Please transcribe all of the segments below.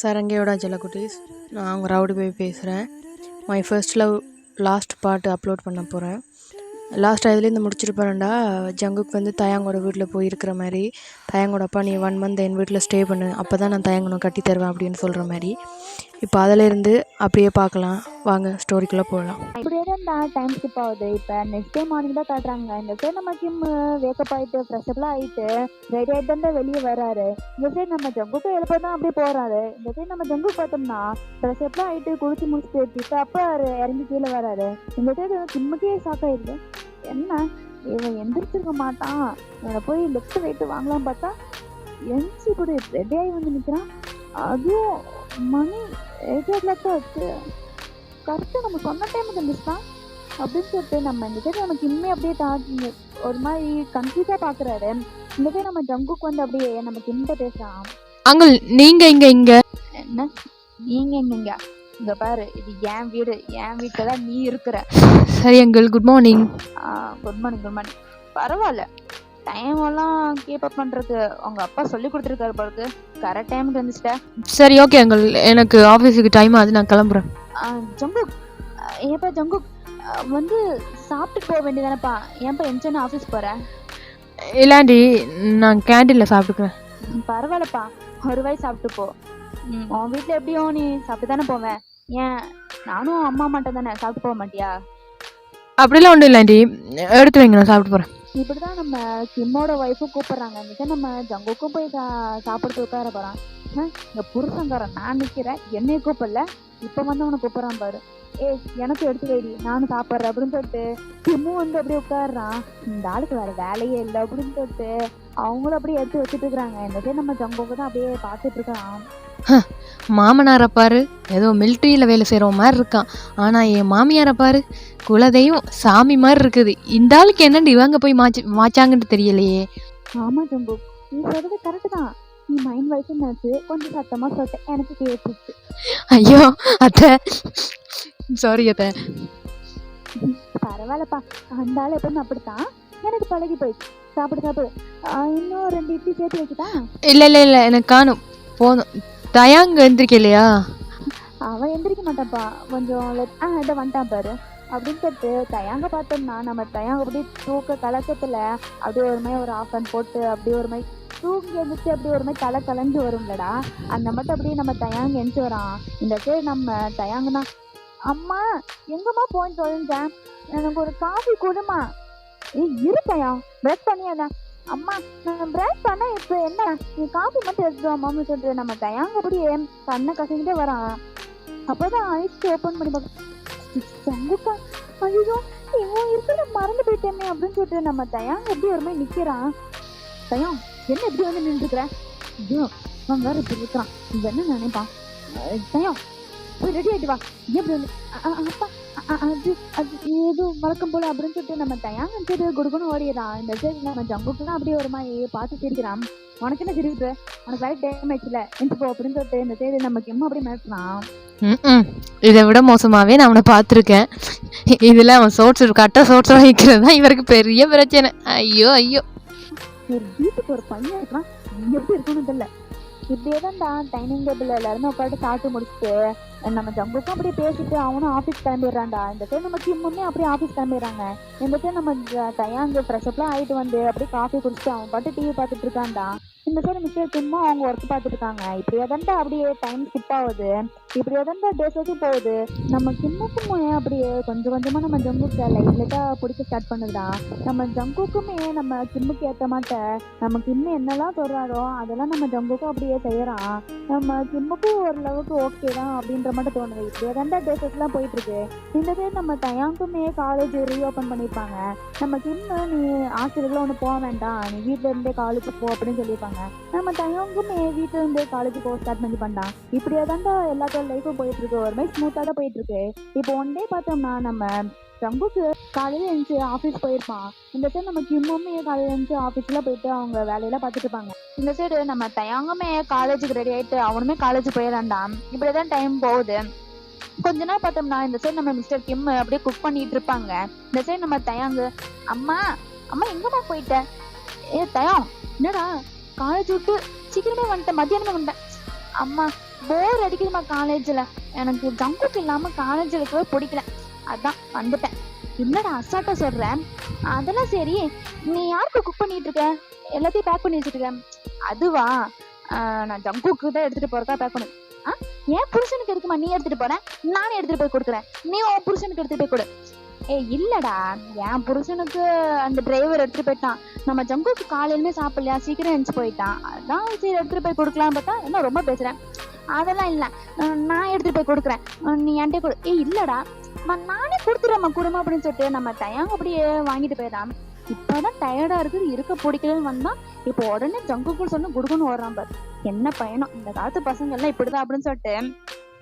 சரண்யாவோட செல்லக்குட்டீஸ். நான் அவங்க ரவுடி போய் பேசுகிறேன். My first love last part upload பண்ண போகிறேன். லாஸ்ட்டாக இதுலேருந்து முடிச்சுட்டு போகிறேன்டா. ஜங்குக்கு வந்து தயாங்கோட வீட்டில் போய் இருக்கிற மாதிரி, தயாங்கோட அப்பா நீ 1 மந்த் என் வீட்டில் ஸ்டே பண்ணு, அப்போ தான் நான் தயாங்கணும் கட்டி தருவேன் அப்படின்னு சொல்கிற மாதிரி. இப்போ அதிலேருந்து அப்படியே பார்க்கலாம் வாங்க, ஸ்டோரிக்குள்ளே போகலாம். இப்படியே தான் டைம் ஸ்கிப் ஆகுது. இப்போ நெக்ஸ்ட் டே மார்னிங் தான் காட்டுறாங்க. இந்த சைடு நம்ம கிம் வேக்கப் ஆகிட்டு ஃப்ரெஷ்அப்லாம் ஆகிட்டு ரெடி ஆகிட்டு தான் வெளியே வராரு. இந்த சைடு நம்ம ஜங்குக்கு எழுப்ப தான் அப்படியே போகிறாரு. இந்த சைடு நம்ம ஜங்குக்கு பார்த்தோம்னா ஃப்ரெஷ்அப்லாம் ஆகிட்டு குளிச்சு முடிச்சுட்டு அப்போ இறங்கி கீழே வராரு. இந்த சைடு கிம்முக்கே ஷாக் ஆயிடுது. என்ன இவன் எந்திரிச்சிருக்க மாட்டான், இவனை போய் லெஃப்ட் ரைட்டு வாங்கலாம் பார்த்தா எந்திரிச்சு இப்படி ரெடியாகி வந்து நிற்கிறான். அதுவும் மணி 8 o'clock தான் வச்சு கரெக்டாக நம்ம சொன்ன டைமுக்கு இருந்துச்சுதான் அப்படின்னு சொல்லிட்டு நம்ம இந்த சைடு நமக்கு இன்னுமே அப்படியே ஒரு மாதிரி கன்ஃபியூஸாக பார்க்குறாரு. இந்த சைடு நம்ம ஜங்குக்கு வந்து அப்படியே நம்ம கிட்ட பேசுகிறான். அங்கிள் நீங்க இங்க என்ன நீங்க எங்க இங்க பாரு, இது என் வீடு, என் வீட்டில் தான் நீ இருக்கிற. சரி uncle, good morning. Good morning. பரவாயில்ல, டைம் எல்லாம் கீப் அப் பண்றதுக்கு உங்க அப்பா சொல்லி கொடுத்துருக்காரு பாருக்கு. கரெக்ட் டைமுக்கு வந்துச்சிட்ட. சரி ஓகே அங்கிள், எனக்கு ஆஃபீஸுக்கு டைம் ஆகுது, நான் கிளம்புறேன். ஜங்குக், ஏப்பா ஜங்குக் வந்து சாப்பிட்டுட்டு போக வேண்டியதானப்பா, ஏன்ப்பா எம்சன் ஆஃபீஸ் போகிறேன்? இல்லாண்டி நான் கேண்டீனில் சாப்பிட்டுக்கிறேன். பரவாயில்லப்பா, ஒரு வாய் சாப்பிட்டு போ. உன் வீட்டில் எப்படியும் நீ சாப்பிட்டு தானே போவேன், ஏன் நானும் அம்மா மட்டும் தானே, சாப்பிட்டு போக மாட்டியா? அப்படிலாம் ஒன்றும் இல்லாண்டி, எடுத்து வைங்க, நான் சாப்பிட்டு போகிறேன். இப்படிதான் நம்ம கிம்மோட ஒய்ஃபும் கூப்பிடுறாங்க. இன்னைக்கு நம்ம ஜங்குக்கும் போய் சாப்பிடுறது உட்கார போறான். இந்த புருஷங்காரன் நான் நிக்கிறேன், என்னைய கூப்பிடல, இப்ப வந்து அவனை கூப்பிடுறான் பாரு. எனக்கு எடுத்து வைடி, நானும் சாப்பிட்றேன் அப்படின்னு சொல்லிட்டு கிம்மும் வந்து அப்படியே உட்காடுறான். இந்த ஆளுக்கு வேற வேலையே இல்லை அப்படின்னு சொல்லிட்டு அவங்களும் அப்படியே எடுத்து வச்சுட்டு இருக்கிறாங்க. இந்த சைடு நம்ம ஜங்குக்கு தான் அப்படியே பார்த்துட்டு இருக்கான். மாமனாரை பாரு, ஏதோ மிலிட்ரியில் வேலை செய்கிற மாதிரி இருக்கான். ஆனால் என் மாமியாரை பாரு, குலதெய்வம் சாமி மாதிரி இருக்குது. இந்த ஆளுக்கு என்னண்டு இவங்க போய் மாச்சாங்கன்னு தெரியலையே. ஆமா ஜங்கு, நீ சொல்றது கரெக்டு தான். நீ மைண்ட் வைஸ் என்னாச்சு, கொஞ்சம் சத்தமா சொல்லிட்டேன், எனக்கு கேட்டுச்சு. ஐயோ அத்தை, சாரி அத்தை. பரவாயில்லப்பா, அந்த ஆள் எப்பவுமே அப்படித்தான், எனக்கு பழகி போயிடுச்சு. சாப்பிடு, இன்னும் 2 இட்லி சேர்த்து வச்சுட்டா? இல்லை எனக்கு காணும், போதும். தயாங்க எந்திரிக்க இல்லையா? அவன் எந்திரிக்க மாட்டான்ப்பா, கொஞ்சம் இதை வந்துட்டான் பாரு அப்படின்னு சொல்லிட்டு தயாங்க பார்த்தோம்னா நம்ம தயாங்க அப்படியே தூக்க கலக்கத்துல அப்படியே ஒரு மாதிரி ஒரு ஆஃப் அண்ட் போட்டு அப்படியே ஒரு மாதிரி தூங்கி எழுந்துச்சு, அப்படியே ஒரு மாதிரி கலைஞ்சு வரும்லடா, அந்த மட்டும் அப்படியே நம்ம தயாங்க எழுந்து வரான். இந்த சைடு நம்ம தயாங்கன்னா, அம்மா எங்கம்மா போயின்னு தொலைஞ்சேன், எனக்கு ஒரு காஃபி கொடுமா. இருக்கையா பிரஷ் பண்ணியாதான்? அம்மா நான் பிரஷ் பண்ண, இப்போ என்ன நீ காஃபி மட்டும் எடுத்துவாமான்னு சொல்லிட்டு நம்ம தயாங்க அப்படியே கண்ணை கசங்கிட்டே வரான். அப்போதான் ஐஸ் ஓப்பன் பண்ணி பார்க்க, ஜங்குக்கா, ஐயோ இவன் இருக்கிற மறந்து போயிட்டேமே அப்படின்னு சொல்லிட்டு நம்ம தயாங்க எப்படி ஒரு மாதிரி நிக்கிறான். தயம் என்ன எப்படி வந்து நின்றுக்கிறேன், ஐயோ அவன் வேற இப்படி இருக்கிறான், இவன் என்ன நினைப்பான். தயம் போய் ரெடி ஆயிட்டு வா, எப்படி வந்து அப்பா அது அது ஏதோ வழக்கம் போல அப்படின்னு சொல்லிட்டு நம்ம தயாங்க சரி கொடுக்கணும் ஓடிடுறான். இந்த சரி நம்ம ஜங்குக்குலாம் அப்படியே ஒரு மாதிரி பார்த்து சிரிக்கிறான். உனக்கு என்ன சிரிப்பு, உனக்கு வேலை டைம் ஆயிடுச்சுல எந்த போ அப்படின்னு சொல்லிட்டு இந்த சரி நம்ம கிம்மா அப்படியே மிரட்டுறான். இதை விட மோசமாவே நான் அவனை பார்த்துருக்கேன். இதுல அவன் கட்ட சோட்ஸ் வைக்கிறது தான் இவருக்கு பெரிய பிரச்சனை. ஐயோ ஒரு வீட்டுக்கு ஒரு பையன் இருக்கான், எப்படி இருக்கணும் தெரியல. இப்படியே தான் டைனிங் டேபிள் எல்லாருமே உட்காந்து சாப்பிட்டு முடிச்சுட்டு நம்ம ஜங்குக்கும் அப்படியே பேசிட்டு அவனும் ஆஃபீஸ் கிளம்பிடுறான்டா. இந்த டைம் நம்ம கிம்முமே அப்படியே ஆஃபீஸ் கிளம்பிடுறாங்க. இந்த டைம் நம்ம தயாங்க ஃப்ரெஷ்அப்லாம் ஆகிட்டு வந்து அப்படியே காஃபி குடிச்சிட்டு அவன் பாட்டு டிவி பார்த்துட்டு இருக்கான்டா. இந்த சைடு மிஸ்டர் கிம்மும் அவங்க ஒர்க் பார்த்துட்டு இருக்காங்க. இப்படியே தான்டா அப்படியே டைம் ஸ்கிப் ஆகுது, இப்படியே தான்டா டேஸ் வச்சு போகுது. நம்ம கிம்முக்குமே அப்படியே கொஞ்சம் கொஞ்சமா நம்ம ஜங்குக்கு லைட்டா பிடிக்க ஸ்டார்ட் பண்ணுதுடா. நம்ம ஜங்குக்குமே நம்ம கிம்முக்கு ஏற்ற மாட்ட நம்ம கிம்மு என்னெல்லாம் சொல்றாரோ அதெல்லாம் நம்ம ஜங்குக்கும் அப்படியே செய்யறான். நம்ம கிம்முக்கும் ஓரளவுக்கு ஓகே தான் அப்படின்ற மட்டும் தோணுது. இப்படியே தான்டா டேஸ்லாம் போயிட்டு இருக்கு. இந்த சைடு நம்ம தயாங்குமே காலேஜ் ரீஓப்பன் பண்ணியிருப்பாங்க. நம்ம கிம்மு நீ ஹாஸ்டலுக்குலாம் ஒன்று போக வேண்டாம், நீ வீட்டில இருந்தே காலேஜ் போ அப்படின்னு சொல்லியிருப்பாங்க. நம்ம தயாங்குமே வீட்டுல இருந்தே காலேஜ் போக ஸ்டார்ட் பண்ணி பண்ணான். இப்படியே தான்டா எல்லாத்தோட லைஃபும் போயிட்டு இருக்கு, ஒரு மாதிரி ஸ்மூத்தாக தான் போயிட்டு இருக்கு. இப்போ ஒன் டே பார்த்தோம்னா நம்ம ஜங்குக்கு காலையில எழுந்து ஆஃபீஸ் போயிருப்பான். இந்த சைடு நம்ம கிம்முமே காலையில எழுந்து ஆஃபீஸ்ல போயிட்டு அவங்க வேலையெல்லாம் பார்த்துட்டு இருப்பாங்க. இந்த சைடு நம்ம தயாங்குமே காலேஜுக்கு ரெடி ஆயிட்டு அவனுமே காலேஜ் போயிடறான்டான். இப்படியேதான் டைம் போகுது. கொஞ்ச நாள் பார்த்தோம்னா இந்த சைடு நம்ம மிஸ்டர் கிம் அப்படியே குக் பண்ணிட்டு இருப்பாங்க. இந்த சைடு நம்ம தயாங்கு, அம்மா எங்கம்மா போயிட்ட? தயம் என்னடா காலேஜ் விட்டு சீக்கிரமே வந்துட்டேன், மத்தியானமே வந்துட்டேன். அம்மா போர் அடிக்குதுமா காலேஜில். எனக்கு ஜங்குக்கு இல்லாமல் காலேஜில் இருக்கவே பிடிக்கல. அதான் வந்துட்டேன். என்னடா அசால்ட்டா சொல்கிறேன். அதெல்லாம் சரி, நீ யாருக்கு குக் பண்ணிட்டு இருக்க? எல்லாத்தையும் பேக் பண்ணி வச்சுட்டு இருக்க. அதுவா, நான் ஜங்குக்கு தான் எடுத்துகிட்டு போகிறதா பேக் பண்ணு. என் புருஷனுக்கு இருக்குமா நீ எடுத்துகிட்டு போகிறேன்? நானே எடுத்துகிட்டு போய் கொடுக்குறேன். நீ உன் புருஷனுக்கு எடுத்துகிட்டு போய் கொடு. இல்லடா, என் புருஷனுக்கு அந்த டிரைவர் எடுத்துட்டு போயிட்டான். நம்ம ஜங்குக்கு காலையிலுமே சாப்பிடலையா, சீக்கிரம் எழுந்து போயிட்டான். அதான் சரி எடுத்துட்டு போய் கொடுக்கலான்னு பார்த்தா என்ன ரொம்ப பேசுறேன். அதெல்லாம் இல்லை, நான் எடுத்துட்டு போய் கொடுக்குறேன், நீ என்கிட்ட கொடு. இல்லடா, நானே கொடுத்துறேம்மா குடும்பம் அப்படின்னு சொல்லிட்டு நம்ம தயாங்க அப்படியே வாங்கிட்டு போயிடறான். இப்பதான் டயர்டா இருக்குது, இருக்க பிடிக்கலன்னு வந்தா இப்போ உடனே ஜங்குக்குன்னு சொன்னு குடுக்குன்னு ஓடுறான் பாரு. என்ன பயணம் இந்த காலத்து பசங்க எல்லாம் இப்படிதான் அப்படின்னு சொல்லிட்டு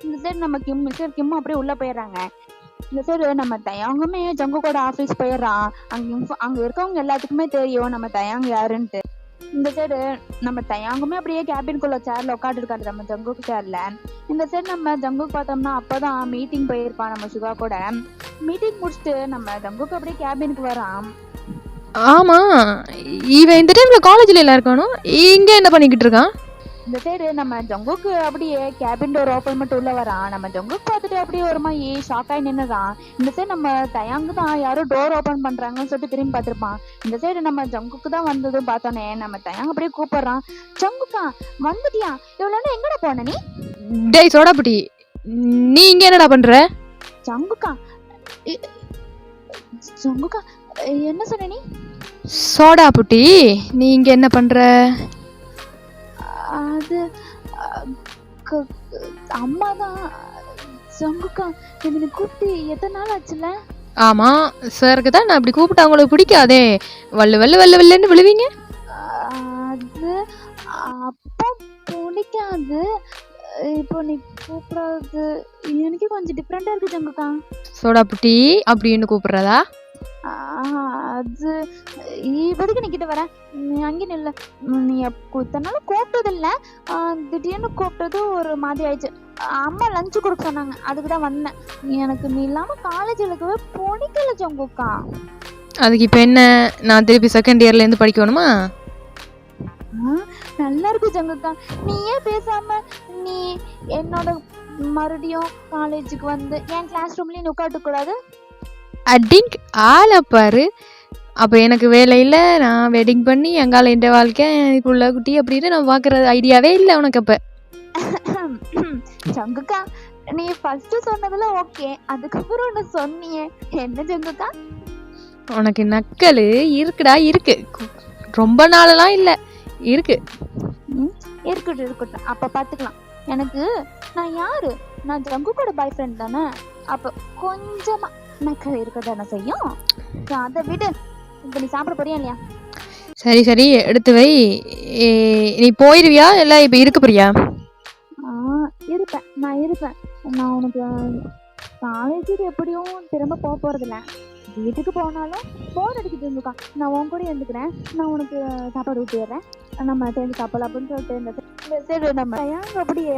இந்த சைடு நம்ம மிஸ்டர் கிம் அப்படியே உள்ள போயிடுறாங்க. இந்த சைடு நம்ம தயாங்குமே ஜங்குக்கோட ஆஃபீஸ் போயிடுறான். அங்க இருக்கவங்க எல்லாத்துக்குமே தெரியும் நம்ம தயாங் யாருன்ட்டு. இந்த சைடு நம்ம தயாங்குமே அப்படியே கேபின்குள்ள சேர்ல உட்காந்து இருக்காரு நம்ம ஜங்குக்கு சேர்ல. இந்த சைடு நம்ம ஜங்குக்கு பார்த்தோம்னா அப்பதான் மீட்டிங் போயிருப்பான் நம்ம சுகா கூட. மீட்டிங் முடிச்சுட்டு நம்ம ஜங்குக்கு அப்படியே கேபினுக்கு வரான். ஆமா, இவன் இந்த டைம்ல காலேஜ்ல எல்லாம் இருக்கானோ, இங்க என்ன பண்ணிக்கிட்டு இருக்கான்? இந்த சைடு நம்ம ஜங்குக்கு அப்படியே கேபின் டோர் ஓப்பன் பண்ணிட்டு உள்ள வரான். நம்ம ஜங்குக்கு பார்த்துட்டு அப்படியே ஒரு மாதிரி ஷாக் ஆகி நின்னுறான். இந்த சைடு நம்ம தயாங்கு தான் யாரும் டோர் ஓப்பன் பண்றாங்கன்னு சொல்லிட்டு திரும்பி பார்த்திருப்பான். இந்த சைடு நம்ம ஜங்குக்கு தான் வந்ததும் பார்த்தோன்னே நம்ம தயாங்க அப்படியே கூப்பிடுறான். ஜங்குக்கா வந்துட்டியா? இவ்வளவு எங்கடா போன நீ? டேய் சோடாபுட்டி, நீ இங்க என்னடா பண்ற? ஜங்குக்கா ஜங்குக்கா என்ன சொன்ன நீ? சோடாபுட்டி, நீ இங்க என்ன பண்ற? அது அம்மா தான். ஜங்குக்கா என்ன கூப்பிட்டு எத்தனை நாள் ஆச்சுல? ஆமா, சாருக்கு தான் நான் அப்படி கூப்பிட்டு அவங்களுக்கு பிடிக்காதே. வல்லு வல்லு வல்லு வல்லுன்னு விழுவீங்க. அது அப்பா பிடிக்காது, இப்போ நீ கூப்பிடாது எனக்கு கொஞ்சம் டிஃப்ரெண்டா இருக்கு ஜங்குக்கா. சோடாபுட்டி அப்படின்னு கூப்பிடுறதா? அது இப்போதைக்கு நீ கிட்ட வர, நீ அங்கே நில்ல. நீ இத்தனை நாள் கூப்பிட்டது இல்லை, திடீர்னு கூப்பிட்டது ஒரு மாதிரி ஆயிடுச்சு. அம்மா லஞ்சு கொடுக்க சொன்னாங்க, அதுக்கு தான் வந்தேன். எனக்கு நீ இல்லாம காலேஜ் இருக்கவே பிடிக்கல ஜங்குக்கா. அதுக்கு இப்போ என்ன, நான் திருப்பி செகண்ட் இயர்ல இருந்து படிக்கணுமா? நல்லா இருக்கு ஜங்குக்கா. நீ ஏன் பேசாம நீ என்னோட மறுபடியும் காலேஜுக்கு வந்து என் கிளாஸ் ரூம்லயும் நீ உட்காந்து கூடாது? அடிங் ஆளை பாரு. அப்போ எனக்கு வேலை இல்லை, நான் வெட்டிங் பண்ணி எங்கால இந்த வாழ்க்கை புள்ள குட்டி அப்படின்னு நான் பார்க்குற ஐடியாவே இல்லை உனக்கு. அப்போ ஜங்குக்கா நீ ஃபர்ஸ்ட் சொன்னதுல ஓகே, அதுக்கப்புறம் ஒன்று சொன்னியே, என்ன ஜங்குக்கா? உனக்கு நக்கல் இருக்குடா, இருக்கு. ரொம்ப நாளெல்லாம் இல்லை, இருக்கு. இருக்கட்டும் இருக்கட்டும், அப்போ பார்த்துக்கலாம். எனக்கு நான் யாரு? நான் ஜங்குக்கோட பாய் ஃப்ரெண்ட் தானே, அப்போ கொஞ்சமா நக்கல் இருக்க தானே செய்யும். அதை விடு, இப்போ நீ சாப்பிட போறியா இல்லையா? சரி சரி, எடுத்து வை. நீ போயிருவியா இல்லை இப்போ இருக்க போறியா? இருப்பேன், நான் இருப்பேன். நான் உனக்கு காலேஜுக்கு எப்படியும் திரும்ப போக போகிறதில்ல. வீட்டுக்கு போனாலும் போர் அடிக்கிட்டு இருந்துக்கா, நான் உன் கூட இருந்துக்கிறேன். நான் உனக்கு சாப்பாடு ஊட்டிடுறேன், நம்ம சேர்ந்து சாப்பிடலாம் அப்படின்னு சொல்லிட்டு இந்த சரி நம்ம தயாங்க அப்படியே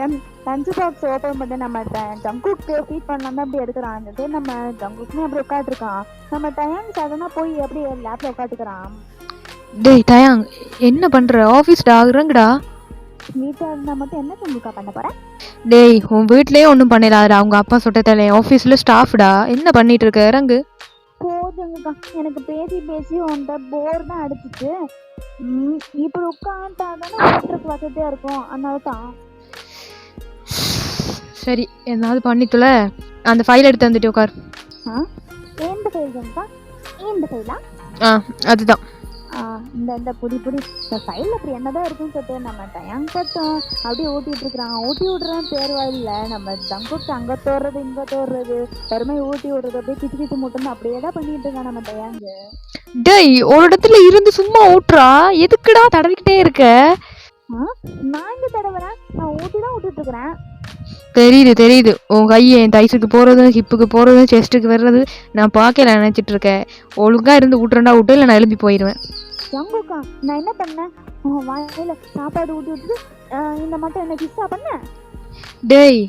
லஞ்ச் பாக்ஸ் ஓப்பன் பண்ணி நம்ம ஜங்குக்கு ஃபீட் பண்ணலாம் தான் அப்படி எடுக்கிறான். அந்த சரி நம்ம ஜங்குக்குமே அப்படி உட்காந்துருக்கான். நம்ம தயாங்க சாதனா போய் அப்படியே லேப்ல உட்காந்துக்கிறான். டேய் தயாங், என்ன பண்ற? ஆஃபீஸ் ஆகுறங்கடா. வீட்டில் இருந்தால் மட்டும் என்ன ஜங்குக்கா பண்ண போகிறேன்? டேய், உன் வீட்லயே ஒன்றும் பண்ணிடாதடா. அவங்க அப்பா சொட்டத்தலை ஆஃபீஸில் ஸ்டாஃப்டா. என்ன பண்ணிட்டு இருக்க? இறங்கு. போதுங்கக்கா, எனக்கு பேசி பேசி உன்ட்ட போர் தான் அடிச்சிச்சு. இப்படி உட்காந்துட்டாதானே ஓட்டுறதுக்கு வசதியா இருக்கும், அதனால தான். சரி, எதாவது பண்ணித்துல அந்த ஃபைல் எடுத்து வந்துட்டு உட்கார். எந்த ஃபைல் ஜங்கக்கா? இந்த ஃபைலா? அதுதான். இந்த புடி இந்த ஃபைல் அப்படி என்னதான் இருக்குன்னு சொல்லிட்டு நம்ம தயாங் பார்த்தோம் அப்படியே ஊட்டிட்டு இருக்கிறான். ஊட்டி விடுறான் பேருவா இல்லை, நம்ம ஜங்குக்கு அங்கே தோடுறது இங்கே தோடுறது பெருமை ஊட்டி விடுறது அப்படியே கிட்டு கிட்டு முட்டுன்னு அப்படியே தான் பண்ணிட்டு இருக்கான் நம்ம தயாங்கு. டேய், ஒரு இடத்துல இருந்து சும்மா ஊட்டுறா, எதுக்குடா தடவிக்கிட்டே இருக்க? நான் இங்க தடவுறேன், நான் ஊட்டி தான் விட்டுட்டு இருக்கிறேன். தெரியுது. உன் கை என் தைஸுக்கு போகிறது, ஹிப்புக்கு போகிறது, செஸ்ட்டுக்கு வர்றது நான் பார்க்கல நினச்சிட்டு இருக்கேன். ஒழுங்காக இருந்து விட்டுறா விட்டு, இல்லை நான் எழுப்பி போயிடுவேன். ஜங்குக்கா நான் என்ன பண்ணேன்? வாயில சாப்பாடு ஊட்டி விட்டுட்டு இந்த மட்டும் என்ன கிஸ்ஸா பண்ண? டேய்,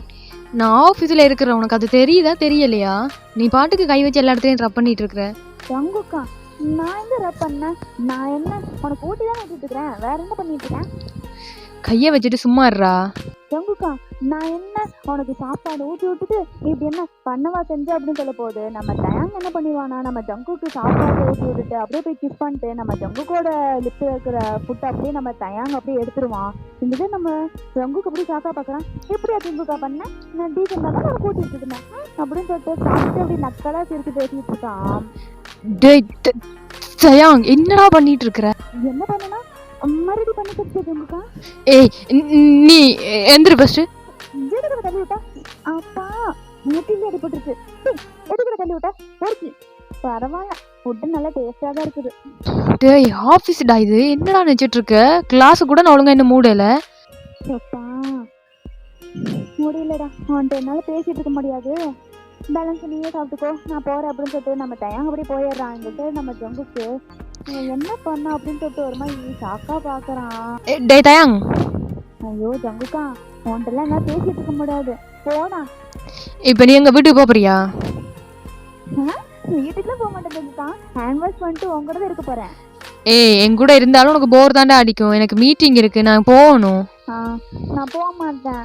நான் ஆஃபீஸில் இருக்கிற உனக்கு அது தெரியுதா தெரியலையா? நீ பாட்டுக்கு கை வச்சு எல்லா இடத்துலையும் ரப் பண்ணிட்டு இருக்கிற. ஜங்குக்கா நான் எங்க ரப் பண்ணேன்? நான் என்ன உனக்கு ஊட்டி தான் விட்டுட்டு இருக்கிறேன், வேற என்ன பண்ணிட்டு இருக்கேன்? கையை வச்சுட்டு சும்மா இருடா. ஜங்குக்கா நான் என்ன உனக்கு சாப்பாடு ஊட்டி விட்டுட்டு இப்படி என்ன பண்ணவா செஞ்சு அப்படின்னு சொல்ல போகுது. நம்ம தயாங் என்ன பண்ணிடுவானா, நம்ம ஜங்குக்கு சாப்பாடு ஊட்டி விட்டுட்டு அப்படியே போய் கிஸ் பண்ணிட்டு நம்ம ஜங்குக்கோட லிப்ல இருக்கிற ஃபுட் அப்படியே நம்ம தயாங் அப்படியே எடுத்துருவான். இந்த நம்ம ஜங்குக்கு அப்படியே சாக்கா பார்க்குறான். எப்படியா ஜங்குக்கா பண்ண, நான் டீசெண்டாக தான் நான் கூட்டிட்டு இருந்தேன் அப்படின்னு சொல்லிட்டு சாப்பிட்டு அப்படி நக்கலா சிரிச்சு பேசிட்டு இருக்கான். டேய் தயாங், என்னடா பண்ணிட்டு இருக்கிற? என்ன பண்ணனா மறுபடியும் பண்ணி கொடுத்து ஜங்குக்கா. ஏய் நீ எந்திரு ஃபர்ஸ்ட். எதுக்குற தள்ளி விட்டா? அப்பா முட்டில அடிபட்டுருச்சு. எதுக்குற தள்ளி விட்டா? போச்சு. பரவாயில்ல, ஃபுட்டு நல்லா டேஸ்டா தான் இருக்குது. டேய் ஆஃபீஸ்டா இது, என்னடா நினைச்சிட்டு இருக்க? கிளாஸ் கூட நான் ஒழுங்கா இன்னும் மூடல. அப்பா முடியலடா, அவன்கிட்ட என்னால பேசிட்டு இருக்க முடியாது. பேலன்ஸ் நீயே சாப்பிட்டுக்கோ, நான் போறேன் அப்படின்னு சொல்லிட்டு நம்ம தயாங்க அப்படியே போயிடுறான். இங்கிட்ட நம்ம ஜங்குக்கு என்ன பண்ண அப்படின்னு சொல்லிட்டு ஒரு மாதிரி ஷாக்கா பாக்குறான். டேய் தயாங், ஐயோ ஜங்குக்கா உன்ட்டெல்லாம் என்ன பேசிட்டு இருக்க முடியாது, போனா. இப்போ நீ எங்க வீட்டுக்கு போறியா? வீட்டுக்குலாம் போக மாட்டேன் ஜங்குக்கா, ஹேண்ட் வாஷ் பண்ணிட்டு உங்க கூட இருக்க போறேன். ஏய் என் கூட இருந்தாலும் உனக்கு போர் தாண்டா அடிக்கும். எனக்கு மீட்டிங் இருக்கு, நான் போகணும். நான் போக மாட்டேன்,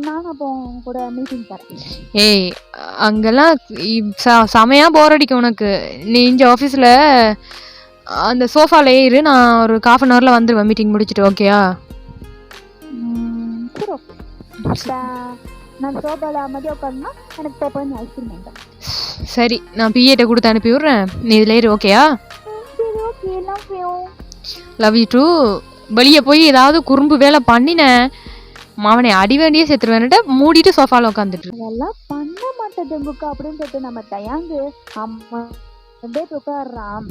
நானும் அப்போ உங்க கூட மீட்டிங் தரேன். ஏய் அங்கெல்லாம் செமையா போர் அடிக்கும் உனக்கு. நீ இங்கே ஆஃபீஸில் அந்த சோஃபால ஏறு, நான் ஒரு 1/2 hourல வந்துடுவேன் மீட்டிங் முடிச்சுட்டு. ஓகேயா? சரி ஓகே. நான் சோஃபால மதியம் உட்காந்துனா எனக்கு போய் ஐஸ்கிரீம் வேண்டாம். சரி, நான் பிஏட்ட கொடுத்து அனுப்பி விட்றேன், நீ இதில் ஏறு. ஓகேயா? சரி okay, love you. Love you too. வெளியே போய் ஏதாவது குறும்பு வேலை பண்ணினேன், மாவனை அடி வேண்டியே செத்துருவேன்ட்டு மூடிட்டு சோஃபால உட்காந்துட்டு. அதெல்லாம் பண்ண மாட்டேன் ஜங்குக்கா அப்படின்னு சொல்லிட்டு நம்ம தயாங்கு அம்மா அப்படியே உட்காடுறான்.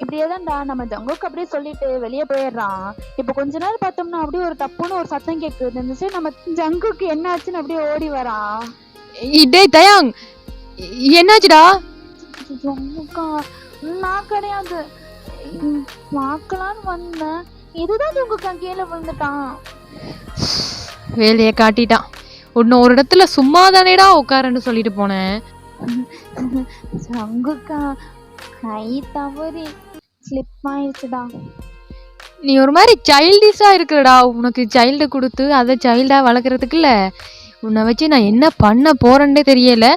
இப்படியே தான்டா நம்ம ஜங்குக்கு அப்படியே சொல்லிட்டு வெளியே போயிடுறான். இப்போ கொஞ்ச நேரம் பார்த்தோம்னா அப்படியே ஒரு டப்புன்னு ஒரு சத்தம் கேட்குது. இருந்துச்சு நம்ம ஜங்குக்கு என்ன ஆச்சுன்னு அப்படியே ஓடி வரான். டேய் தயாங், என்னாச்சுடா? ஜங்குக்கா நான் கிடையாது, பார்க்கலான்னு வந்தேன், இதுதான் ஜங்குக்கா கீழே விழுந்துட்டான். வேலையை காட்டிட்டான். இன்னும் ஒரு இடத்துல சும்மா தானேடா உட்காரன்னு சொல்லிட்டு போனேன். ஜங்குக்கா கை தவறி ஸ்லிப் ஆயிடுச்சுடா. நீ ஒரு மாதிரி சைல்டிஷா இருக்கிறடா. உனக்கு சைல்டு கொடுத்து அதை சைல்டா வளர்க்குறதுக்குல்ல, உன்னை வச்சு நான் என்ன பண்ண போறேன்னே தெரியல.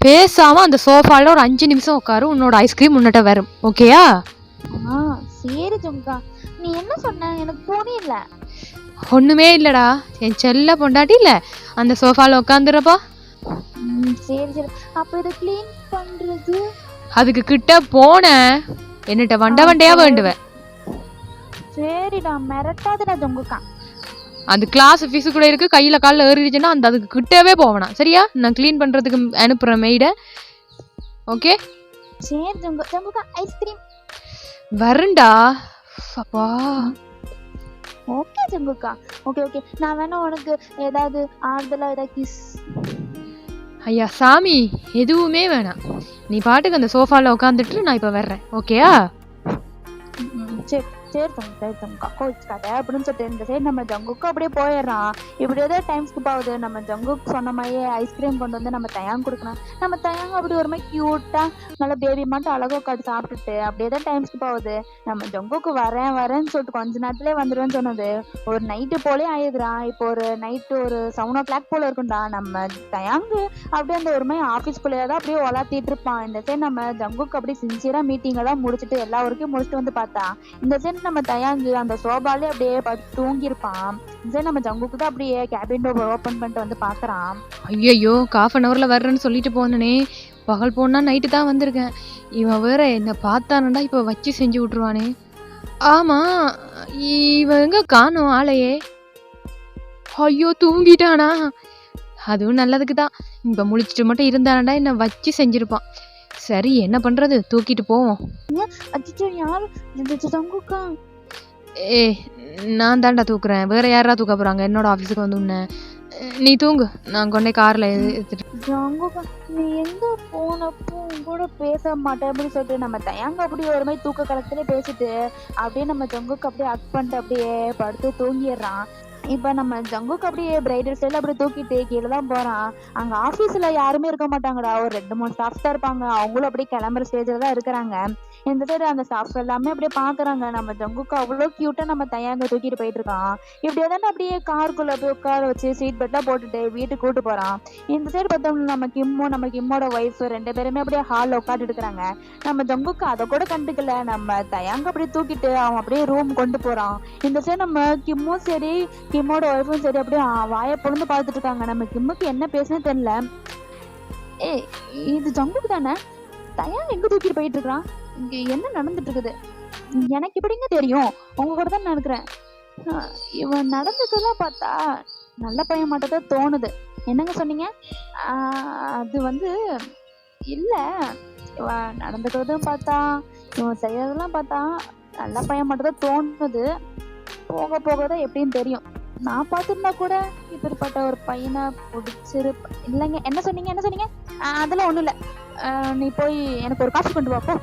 பேசாம அந்த சோஃபால ஒரு 5 நிமிஷம் உட்காரு, உன்னோட ஐஸ்கிரீம் முன்னட்ட வரும். ஓகேயா? சரி ஜங்குக்கா, நீ என்ன சொன்ன எனக்கு புரியல. ஒண்ணுமே இல்லடா, என் செல்ல பொண்டாட்டி இல்ல அந்த சோஃபால உட்காந்துறப்பா. சரி சரி, அப்ப இதை கிளீன் பண்றது? அதுக்கு கிட்ட போன என்னட்ட வண்டையா வேண்டுவேன். சரிடா, மிரட்டாதடா ஜங்குக்கா. அது கிளாஸ் ஃபீஸு கூட இருக்கு, கையில காலில் ஏறிடுச்சுன்னா அந்த அதுக்கு கிட்டவே போவேனா? சரியா? நான் க்ளீன் பண்றதுக்கு அனுப்புறேன் மெய்ட. ஓகே சரி ஜங்குக்கா, ஐஸ்கிரீம் வரண்டா. அப்பா ஓகே ஜங்குக்கா, ஓகே ஓகே. நான் வேணா உனக்கு ஏதாவது ஆறுதலா ஏதாவது கிஸ்? ஐயா சாமி, எதுவுமே வேணாம். நீ பாட்டுக்கு அந்த சோஃபால உட்காந்துட்டு நான் இப்ப வர்றேன். ஓகேயா? சரி சரி ஜங்குக்கா, கோவிச்சுக்காத அப்படின்னு சொல்லிட்டு இந்த சைடு நம்ம ஜங்குக்கு அப்படியே போயிடுறான். இப்படி ஏதாவது டைம் ஸ்கிப் ஆகுது. நம்ம ஜங்குக்கு சொன்ன மாதிரியே ஐஸ்கிரீம் கொண்டு வந்து நம்ம தயாங்க கொடுக்கணும். நம்ம தயாங்க அப்படி ஒரு மாதிரி க்யூட்டா நல்லா பேபி மட்டும் அழகா உட்காந்து சாப்பிட்டுட்டு அப்படியே தான் டைம் ஸ்கிப் ஆகுது. நம்ம ஜங்குக்கு வரேன்னு சொல்லிட்டு கொஞ்ச நேரத்துலேயே வந்துடுவேன்னு சொன்னது ஒரு நைட்டு போலே ஆயிடுறான். இப்போ ஒரு நைட்டு ஒரு 7 o'clock போல இருக்கும்டா. நம்ம தயாங்கு அப்படியே அந்த ஒரு மாதிரி ஆஃபீஸ்குள்ளேயே தான் அப்படியே வளர்த்திட்டு இருப்பான். இந்த சைடு நம்ம ஜங்குக்கு அப்படியே சின்சியரா மீட்டிங் எல்லாம் முடிச்சுட்டு எல்லா ஒர்க்கையும் முடிச்சுட்டு வந்து பார்த்தா இந்த சைடு நம்ம தயாங்கு அந்த சோபாலே அப்படியே தூங்கியிருப்பான். இந்த சைடு நம்ம ஜங்குக்கு தான் அப்படியே கேபின் டோர் ஓப்பன் பண்ணிட்டு வந்து பாக்குறான். ஐயோ 1/2 hourல வர்றேன்னு சொல்லிட்டு போனனே, பகல் போனா நைட்டு தான் வந்திருக்கேன். இவன் வேற என்ன பார்த்தானடா இப்ப வச்சு செஞ்சு விட்டுருவானே. ஆமா, இவன் எங்க காணோம் ஆளையே? ஐயோ தூங்கிட்டானா? அதுவும் நல்லதுக்கு தான். இப்ப முழிச்சிட்டு மட்டும் இருந்தானடா என்ன வச்சு செஞ்சிருப்பான். சரி என்ன பண்றது, தூக்கிட்டு போவோம். அச்சோ யாரு ஜங்குக்கா? நான் தாண்டா தூக்குறேன், வேற யாரா தூக்க போறாங்க? என்னோட ஆஃபீஸுக்கு வந்து உன்ன நீ தூங்கு, நான் கொண்டே கார்ல எடுத்துட்டு. ஜங்குக்கா நீ எங்க போனப்போ கூட பேச மாட்டேன் அப்படின்னு சொல்லிட்டு நம்ம தயாங்க அப்படியே ஒரு மாதிரி தூக்க கலத்துல பேசிட்டு அப்படியே நம்ம ஜங்குக்கு அப்படியே அக் பண்ணிட்டு அப்படியே படுத்து தூங்கிடுறான். இப்ப நம்ம ஜங்குக்கு அப்படியே பிரைடல் ஸ்டைல அப்படியே தூக்கிட்டு கீழே தான் போறான். அங்க ஆபீஸ்ல யாருமே இருக்க மாட்டாங்கடா, ஒரு 2 3 ஸ்டாஃப்ஸ் தான் இருப்பாங்க. அவங்களும் அப்படியே கிளம்புற ஸ்டேஜ்ல தான் இருக்கிறாங்க. இந்த சைடு அந்த ஸ்டாஃப்ஸ் எல்லாமே அப்படியே பாக்குறாங்க நம்ம ஜங்குக்கு அவ்வளோ கியூட்டா நம்ம தயாங்க தூக்கிட்டு போயிட்டு இருக்கான். இப்படியே தானே அப்படியே காருக்குள்ள போய் உட்கார வச்சு சீட் பெல்ட்லாம் போட்டுட்டு வீட்டுக்கு கூட்டு போறான். இந்த சைடு பார்த்தோம்னா நம்ம கிம்மோட ஒய்ஃப் 2 பேருமே அப்படியே ஹால்ல உட்காந்துட்டு இருக்கிறாங்க. நம்ம ஜங்குக்கு அதை கூட கண்டுக்கல, நம்ம தயாங்க அப்படியே தூக்கிட்டு அவன் அப்படியே ரூம் கொண்டு போறான். இந்த சைடு நம்ம கிம்மும் சரி கிம்மோட ஒய்ஃபும் சரி அப்படியே வாயை பொழுந்து பார்த்துட்டு இருக்காங்க. நம்ம கிம்முக்கு என்ன பேசுன்னு தெரியல. ஏய், இது ஜங்குக்கு தானே? தயான் எங்க தூக்கிட்டு போயிட்டு இருக்கான்? இங்க என்ன நடந்துட்டு இருக்குது? எனக்கு எப்படிங்க தெரியும்? உங்க கூட தான் நான் இருக்கிறேன். இவன் நடந்துக்கிறதெல்லாம் பார்த்தா நல்ல பையன் மட்டும் தான் தோணுது. என்னங்க சொன்னீங்க? அது வந்து இல்ல, இவன் நடந்துக்கிறதும் பார்த்தா இவன் செய்யறதெல்லாம் பார்த்தா நல்ல பையன் மட்டும் தான் தோணுது. போக போகதான் எப்படின்னு தெரியும். நான் பார்த்துருந்தா கூட இப்படிப்பட்ட ஒரு பையனை பிடிச்சிருப்ப. இல்லைங்க, என்ன சொன்னீங்க? அதெல்லாம் ஒண்ணும் இல்ல. நீ போய் எனக்கு ஒரு காஃபி கொண்டு வாப்போ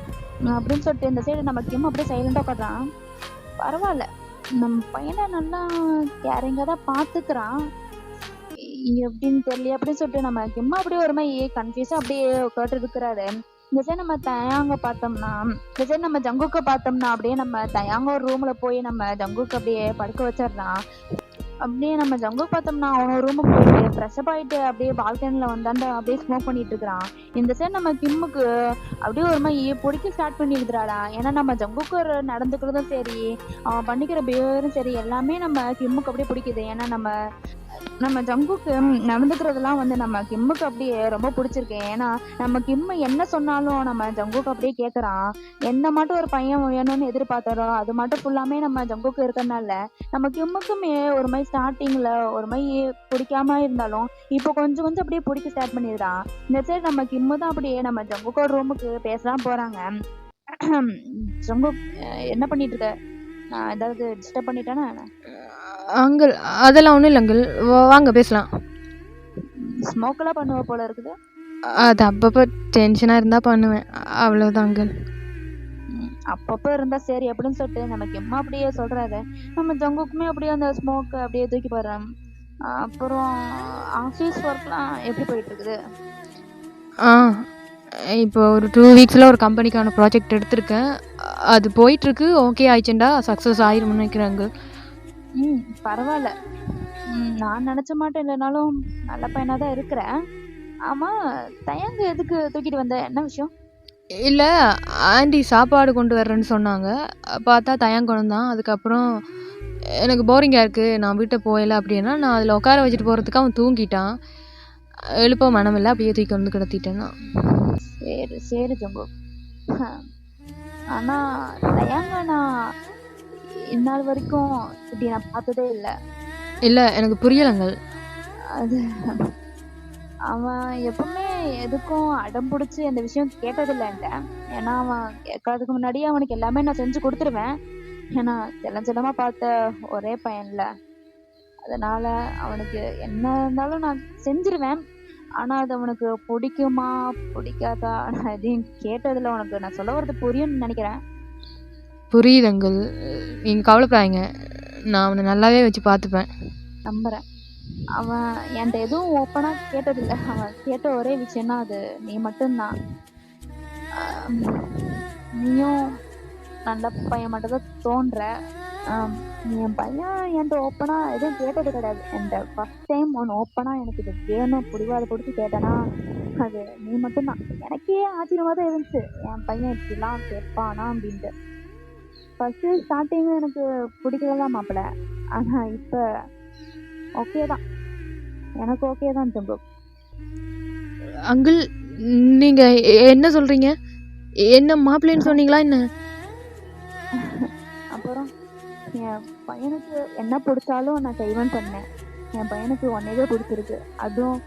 அப்படின்னு சொல்லிட்டு இந்த சைடு நம்ம கிம் அப்படியே சைலண்டா உட்காடுறான். பரவாயில்ல, நம்ம பையனை நல்லா கேரிங்கா தான் பாத்துக்கிறான். எப்படின்னு தெரியல அப்படின்னு சொல்லிட்டு நம்ம கிம்மா அப்படியே ஒரு மாதிரி கன்ஃபியூஸா அப்படியே உட்காட்டு இருக்கிறாரு. இந்த சைடு நம்ம தயாங்க பார்த்தோம்னா இந்த சைடு நம்ம ஜங்குக்க பார்த்தோம்னா அப்படியே நம்ம தயாங்க ஒரு ரூம்ல போய் நம்ம ஜங்குக்கு அப்படியே படுக்க வச்சிடறான். அப்படியே நம்ம ஜங்குக்கு பார்த்தோம்னா அவனோட ரூமுக்கு போயிட்டு ஃப்ரெஷ்அப் ஆயிட்டு அப்படியே பால்கனில வந்தாண்ட அப்படியே ஸ்மோக் பண்ணிட்டு இருக்கிறான். இந்த சைடு நம்ம கிம்முக்கு அப்படியே ஒரு மாதிரி பிடிக்க ஸ்டார்ட் பண்ணிடுறாடா. ஏன்னா நம்ம ஜங்குக்கு நடந்துக்கிறதும் சரி, அவன் பண்ணிக்கிற பிஹேவியரும் சரி, எல்லாமே நம்ம கிம்முக்கு அப்படியே பிடிக்குது. ஏன்னா நம்ம ஜங்குக்கு நடந்துக்கிறதெல்லாம் வந்து நம்ம கிம்முக்கு அப்படியே ரொம்ப பிடிச்சிருக்கு. ஏன்னா நம்ம கிம்மு என்ன சொன்னாலும் நம்ம ஜங்குக்கு அப்படியே கேட்குறான். என்ன மட்டும் ஒரு பையன் வேணும்னு எதிர்பார்த்தாரோ அது மட்டும் ஃபுல்லாமே நம்ம ஜங்குக்கு இருக்கிறதுனால நம்ம கிம்முக்குமே ஒரு மாதிரி ஸ்டார்டிங்ல ஒரு மாதிரி பிடிக்காம இருந்தாலும் இப்போ கொஞ்சம் கொஞ்சம் அப்படியே பிடிக்க ஸ்டார்ட் பண்ணிடுறான். இந்த சைடு நம்ம கிம்மு தான் அப்படியே நம்ம ஜங்குக்கோட ரூமுக்கு பேசலாம் போறாங்க. ஜங்குக், என்ன பண்ணிட்டு இருக்க? நான் ஏதாவது டிஸ்டர்ப் பண்ணிட்டேனா? அங்கிள், அதெல்லாம் ஒன்றும் இல்லை அங்கிள், வாங்க பேசலாம். ஸ்மோக்கெல்லாம் பண்ணுவ போல இருக்குது. அது அப்பப்போ டென்ஷனாக இருந்தால் பண்ணுவேன், அவ்வளோதான் அங்கிள். அப்பப்போ இருந்தா சரி அப்படின்னு சொல்லிட்டு நமக்கு எம்மா அப்படியே சொல்றாரு. நம்ம ஜங்குக்குமே அப்படியே அந்த ஸ்மோக் அப்படியே தூக்கி போடுறேன். அப்புறம் ஆஃபீஸ் ஒர்க்லாம் எப்படி போயிட்டு இருக்குது? இப்போ ஒரு 2 வீக்ஸில் ஒரு கம்பெனிக்கான ப்ராஜெக்ட் எடுத்திருக்கேன். அது போயிட்டுருக்கு. ஓகே ஆயிடுச்சுண்டா, சக்ஸஸ் ஆயிரும்னு நினைக்கிறாங்க. பரவாயில்ல. நான் நினைச்ச மாட்டேன், இல்லைனாலும் நல்ல பையனா தான் இருக்கிறேன். ஆமா, தயங்க எதுக்கு தூக்கிட்டு வந்த? என்ன விஷயம்? இல்லை, ஆண்டி சாப்பாடு கொண்டு வர்றேன்னு சொன்னாங்க. பார்த்தா தயங்கணும் தான். அதுக்கப்புறம் எனக்கு போரிங்காக இருக்குது, நான் வீட்டை போயில அப்படின்னா நான் அதில் உட்கார வச்சுட்டு போகிறதுக்கு அவன் தூங்கிட்டான். எழுப்ப மனம் இல்லை, அப்படியே தூக்கி வந்து கிடத்திட்டேன்னா. சரி சரி ஜம்பு. ஆனா தயங்க நான் இந்நாள் வரைக்கும் இப்படி நான் பார்த்ததே இல்லை. இல்லை, எனக்கு புரியலைங்கள். அது அவன் எப்பவுமே எதுக்கும் அடம் பிடிச்சி அந்த விஷயம் கேட்டதில்லைன்ட்ட. ஏன்னா அவன் கேட்கறதுக்கு முன்னாடியே அவனுக்கு எல்லாமே நான் செஞ்சு கொடுத்துருவேன். ஏன்னா செல்லமா பார்த்த ஒரே பையன்ல, அதனால அவனுக்கு என்ன இருந்தாலும் நான் செஞ்சிருவேன். ஆனா அது அவனுக்கு பிடிக்குமா பிடிக்காதா நான் எதையும் கேட்டதில்ல. உனக்கு நான் சொல்ல வர்றது புரியும்னு நினைக்கிறேன். புரியுதுங்கள், நீங்கள் கவலைப்படாதீங்க, நான் அவனை நல்லாவே வச்சு பார்த்துப்பேன். நம்புறேன். அவன் என்கிட்ட எதுவும் ஓப்பனா கேட்டதில்லை. அவன் கேட்ட ஒரே விஷயம்னா அது நீ மட்டும்தான். நீயும் நல்ல பையன் மட்டும் தான் தோன்ற. என் பையன் என்கிட்ட ஓப்பனா எதுவும் கேட்டது கிடையாது. என்கிட்ட ஃபர்ஸ்ட் டைம் ஒன்று ஓப்பனா எனக்கு இது வேணும் பிடிவாத பிடிச்சி கேட்டேன்னா அது நீ மட்டும்தான். எனக்கே ஆச்சரியமா தான் இருந்துச்சு, என் பையன் இப்படிலாம் கேட்பானா அப்படின்ட்டு. ஃபர்ஸ்ட் ஸ்டார்டிங் எனக்கு பிடிக்கலதான் மாப்பிள்ள. ஆனா இப்ப ஓகே தான், எனக்கு ஓகே தான் ஜம்பு. அங்கிள், நீங்க என்ன சொல்றீங்க? என்ன மாப்பிள்ளைன்னு சொன்னீங்களா என்ன? அப்புறம் என் பையனுக்கு என்ன பிடிச்சாலும் நான் செய்வேன்னு சொன்னேன். என் பையனுக்கு ஒன்னேவே பிடிச்சிருக்கு. அதுவும்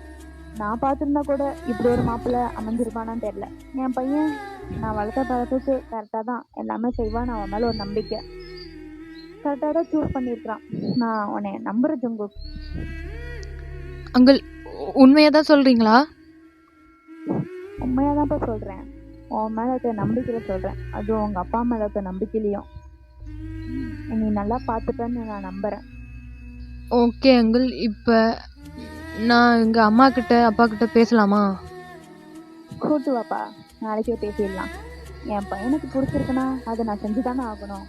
நான் பார்த்துருந்தா கூட இப்படி ஒரு மாப்பிள்ளை அமைஞ்சிருப்பானான்னு தெரியல. என் பையன் நான் வளர்த்த பழத்துக்கு கரெக்டாக தான் எல்லாமே செய்வான். அவன் மேலே ஒரு நம்பிக்கை, கரெக்டாக தான் சூஸ் பண்ணியிருக்கிறான். நான் உன்னை நம்புறேன் ஜங்கு. அங்கிள், உண்மையாக தான் சொல்கிறீங்களா? உண்மையாக தான்ப்பா சொல்கிறேன். உன் மேலே இருக்க நம்பிக்கையில் சொல்கிறேன். அதுவும் உங்கள் அப்பா மேலே இருக்க நம்பிக்கையிலையும். நீ நல்லா பார்த்துப்பேன்னு நான் நம்புகிறேன். Okay uncle. இப்போ நான் எங்கள் அம்மா கிட்ட அப்பா கிட்ட பேசலாமா? கூட்டு வாப்பா, நாளைக்கே பேசிடலாம். என் பையனுக்கு பிடிச்சிருக்குன்னா அதை நான் செஞ்சு தானே ஆகணும்.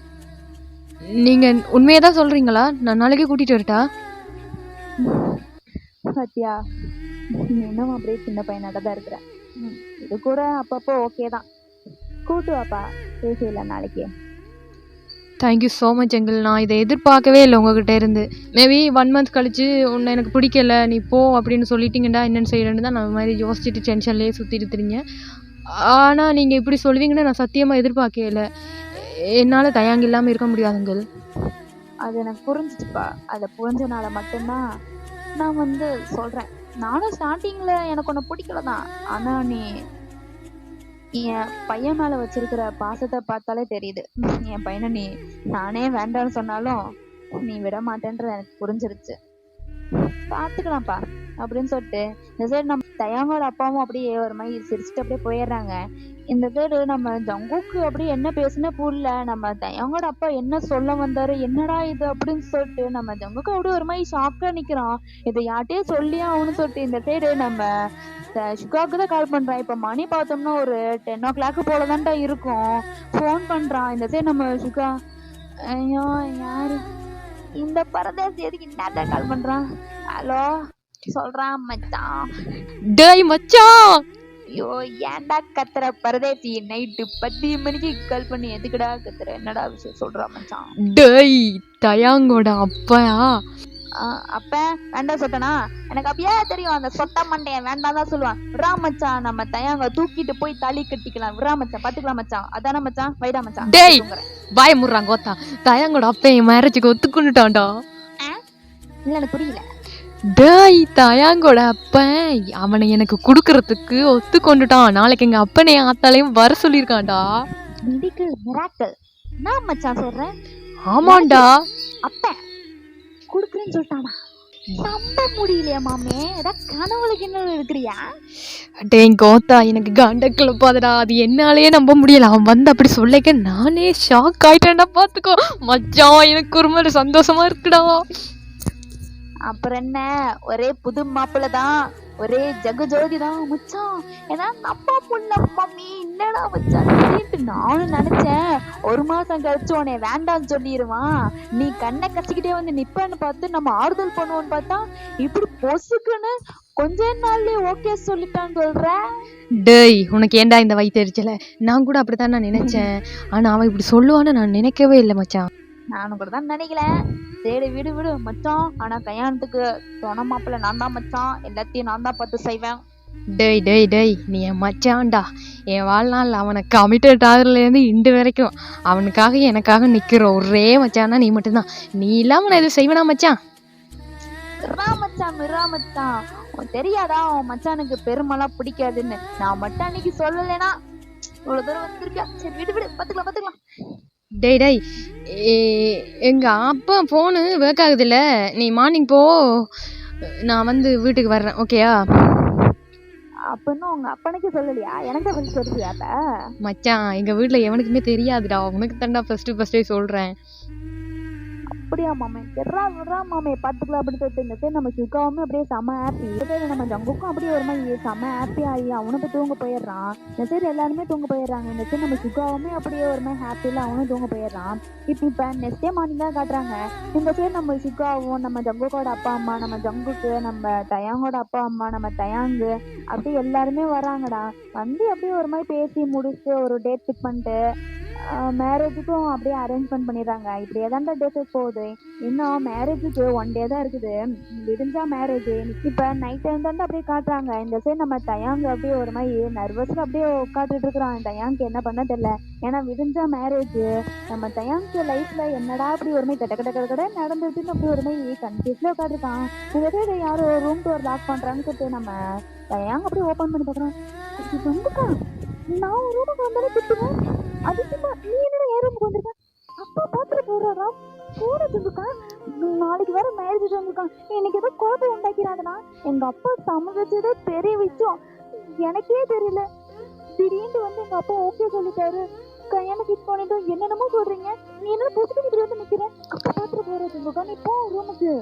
நீங்கள் உண்மையை தான் சொல்கிறீங்களா? நான் நாளைக்கே கூட்டிகிட்டு வரட்டா? சத்யா, நீ இன்னும் அப்படியே சின்ன பையனாக தான் இருக்கிற. இது கூட அப்பப்போ ஓகே தான். கூட்டு வாப்பா, பேசிடலாம் நாளைக்கே. Thank you so much uncle. நான் இதை எதிர்பார்க்கவே இல்லை உங்ககிட்ட இருந்து. மேபி 1 மந்த் கழிச்சு உன்னை எனக்கு பிடிக்கல நீ போ அப்படின்னு சொல்லிட்டீங்கடா, என்னென்னு செய்யறேன்னு தான் நான் மாதிரி யோசிச்சுட்டு டென்ஷன்லேயே சுற்றிட்டு திரிஞ்சேன். ஆனால் நீங்கள் இப்படி சொல்லுவீங்கன்னு நான் சத்தியமாக எதிர்பார்க்கவே இல்லை. என்னால் தயங்க இல்லாமல் இருக்க முடியாது அங்கிள். அது எனக்கு புரிஞ்சிச்சுப்பா. அதை புரிஞ்சனால மட்டும்தான் நான் வந்து சொல்கிறேன். நானும் ஸ்டார்டிங்கில் எனக்கு ஒன்று பிடிக்கல தான். ஆனால் நீ என் பையன் மேலே வச்சிருக்கிற பாசத்தை பார்த்தாலே தெரியுது. என் பையனை நீ நானே வேண்டாம்னு சொன்னாலும் நீ விட மாட்டேன்றது எனக்கு புரிஞ்சிருச்சு. பார்த்துக்கலாம்ப்பா அப்படின்னு சொல்லிட்டு இந்த சைடு நம்ம தயாங்கோட அப்பாவும் அப்படியே ஒரு மாதிரி சிரிச்சுட்டு அப்படியே போயிடுறாங்க. இந்த சைடு நம்ம ஜங்குக்கு அப்படியே என்ன பேசுனே புரியல. நம்ம தயாங்கோட அப்பா என்ன சொல்ல வந்தாரு, என்னடா இது அப்படின்னு சொல்லிட்டு நம்ம ஜங்குக்கு அப்படியே ஒரு மாதிரி ஷாக்கா நிக்கிறோம். இதை யார்ட்டையே சொல்லியா அவனு சொல்லிட்டு இந்த சைடு நம்ம சுகாவுக்கு தான் கால் பண்றான். இப்ப மணி பார்த்தோம்னா ஒரு 10 o'clock போலதான்டா இருக்கும். ஃபோன் பண்றான். இந்த சைடு நம்ம சுகா, ஐயோ யாரு இந்த பரதேசி எதுக்கு இன்னாட்ட கால் பண்றான்? ஹலோ சொல்றான் மச்சான். டேய் மச்சான், ஐயோ ஏன்டா கத்துற பரதேசி? நைட்டு 10 மணிக்கு கால் பண்ணி எதுக்குடா கத்துற? என்னடா விஷயம் சொல்றா மச்சான்? டேய் தயாங்கோட அப்பா. அப்ப வேண்டாம் சொட்டனா? எனக்கு அப்படியே தெரியும் அந்த சொட்ட மண்டையன் வேண்டாம் தான் சொல்லுவான். விரா மச்சான், நம்ம தயாங்க தூக்கிட்டு போய் தாலி கட்டிக்கலாம். விரா மச்சான், பாத்துக்கலாம் மச்சான். அதான மச்சான், வைடா மச்சான். டேய் வாய முறாங்க கோத்தா. தயாங்கோட அப்பா என் மேரேஜுக்கு ஒத்துக்கொண்டுட்டான்டா. இல்ல எனக்கு புரியல. டேய் தயாங்கோட அப்பன் அவனை எனக்கு குடுக்கறதுக்கு ஒத்துக்கொண்டுட்டான். நாளைக்கு எங்க அப்பனை ஆத்தாலையும் வர சொல்லியிருக்கான்டா. மெடிக்கல் மிராக்கல் நான் மச்சான் சொல்றேன். ஆமாண்டா. அப்பன் குடுக்குறேன்னு சொல்லிட்டானா? நம்ப முடியலையா மாமே? ஏதாவது கனவுல கிணறு இருக்கிறியா? டேய் கோத்தா, எனக்கு கண்டக்குள்ள பாதடா. அது என்னாலேயே நம்ப முடியல. அவன் வந்து அப்படி சொல்லிக்க நானே ஷாக் ஆயிட்டேன்டா. பாத்துக்கோ மச்சான், எனக்கு ஒரு மாதிரி சந்தோஷமா இருக்குடா. அப்புறம் என்ன, ஒரே புது மாப்பிள்ள தான், ஒரே ஜெகஜோதி தான் மச்சான். ஏன்னா நம்ம புள்ள மம்மி என்னடா மச்சான் நானும் நினைச்சேன். 1 மாசம் கழிச்சு உன்னை வேண்டாம்னு சொல்லிடுவான், நீ கண்ணை கசிக்கிட்டே வந்து நிப்பன்னு பார்த்து நம்ம ஆறுதல் பண்ணுவோன்னு பார்த்தா இப்படி பொசுக்குன்னு கொஞ்ச நாள்லயே ஓகே சொல்லிட்டான்னு சொல்ற. டேய் உனக்கு ஏன்டா இந்த வயிற்றெரிச்சல? நான் கூட அப்படித்தான் நான் நினைச்சேன். ஆனா அவன் இப்படி சொல்லுவான்னு நான் நினைக்கவே இல்லை மச்சான். நானும் கூட தான் நினைக்கல. சரி விடு விடு மச்சான். ஆனா கல்யாணத்துக்கு சொன்ன மாப்பிள்ள நான் தான் மச்சான். எல்லாத்தையும் நான் தான் பார்த்து செய்வேன். டேய் டேய் டேய், நீ என் மச்சான்டா. என் வாழ்நாள் அவனை கமிட்டட் ஆகுறதுலேருந்து இன்று வரைக்கும் அவனுக்காக எனக்காக நிற்கிற ஒரே மச்சான்னா நீ மட்டும்தான். நீ இல்லாமல் நான் எதுவும் செய்வேனா மச்சான்? மிரா மச்சான் உன் தெரியாதா உன் மச்சானுக்கு பெருமைலாம் பிடிக்காதுன்னு? நான் மட்டும் அன்னைக்கு சொல்லலைன்னா இவ்வளவு தூரம் வந்திருக்கேன். சரி விடு விடு, பாத்துக்கலாம் பாத்துக்கலாம். டேய் டேய், எங்கள் அப்பா ஃபோனு ஒர்க் ஆகுதுல்ல, நீ மார்னிங் போ, நான் வந்து வீட்டுக்கு வர்றேன். ஓகேயா? அப்பன்னு உங்க அப்பனுக்கு சொல்லலையா? எனக்கு தான் சொல்லியா? மச்சான் எங்கள் வீட்டில் எவனுக்குமே தெரியாதுடா. உனக்கு தான்டா ஃபஸ்ட்டே சொல்கிறேன். அப்படியா மாமே? விட்றா மாமே, பாத்துக்கலாம் அப்படின்னு சொல்லிட்டு இந்த சைடு நம்ம சுகாவுமே அப்படியே செம்ம ஹாப்பி. இந்த சைடு நம்ம ஜங்குக்கும் அப்படியே ஒரு மாதிரி செம்ம ஹாப்பி ஆகி அவனும் போய் தூங்க போயிடுறான். இந்த சைடு எல்லாருமே தூங்க போயிடுறாங்க. இந்த சைடு நம்ம சுகாவுமே அப்படியே ஒரு மாதிரி ஹாப்பியில் அவனும் தூங்க போயிடுறான். இப்போ நெக்ஸ்ட் டே மார்னிங் தான் காட்டுறாங்க. இந்த சைடு நம்ம சுகாவும் நம்ம ஜங்குக்கோட அப்பா அம்மா, நம்ம ஜங்குக்கு நம்ம தயாங்கோட அப்பா அம்மா, நம்ம தயாங்கு அப்படியே எல்லாருமே வராங்கடா. வந்து அப்படியே ஒரு மாதிரி பேசி முடிச்சு ஒரு டேட் ஃபிக்ஸ் பண்ணிட்டு மேரேஜுக்கும் அப்படியே அரேஞ்ச்மெண்ட் பண்ணிடுறாங்க. இப்படியே தான் டேட் போகுது. இன்னும் மேரேஜுக்கு 1 day தான் இருக்குது. விடிஞ்சா மேரேஜ். இப்போ நைட் டைம் தான் அப்படியே காட்டுறாங்க. இந்த சைடு நம்ம தயாங்கு அப்படியே ஒரு மாதிரி நர்வஸில் அப்படியே உட்காந்துட்டு இருக்கிறான். தயாங்கு என்ன பண்ண தெரியல. ஏன்னா விடிஞ்சா மேரேஜ். நம்ம தயாங்கு லைஃப்ல என்னடா அப்படி ஒரு மாதிரி கடை நடந்துச்சுன்னு அப்படி ஒரு மாதிரி கன்ஃபியூஸ்ல உட்காந்துருக்கான். இந்த சைடு யாரும் ரூம் டோர் லாக் பண்றான்னு சொல்லிட்டு நம்ம தயாங்கு அப்படியே ஓப்பன் பண்ணி பார்க்குறோம். நான் ஒரு ரூமுக்கு வந்தாலே திட்டுவேன். அதுக்குமா நீ என்னடா ஏன் ரூமுக்கு வந்திருக்க? அப்பா பாத்துட்டு போறாரா? கூட வச்சிருக்கான். நாளைக்கு வேற மேரேஜ் வந்திருக்கான். எனக்கு ஏதோ குழப்பம் உண்டாக்கிறாங்கண்ணா. எங்க அப்பா சமைச்சதே பெரிய விஷயம். எனக்கே தெரியல. திடீர்னு வந்து எங்க அப்பா ஓகே சொல்லிட்டாரு. கையால கிஸ் பண்ணிட்டு என்னென்னமோ சொல்றீங்க. நீ என்ன புடிச்சிட்டு இப்படி வந்து நிக்கிற? அப்பா பாத்துட்டு போற ஜங்குக்கா, நீ போ ரூமுக்கு.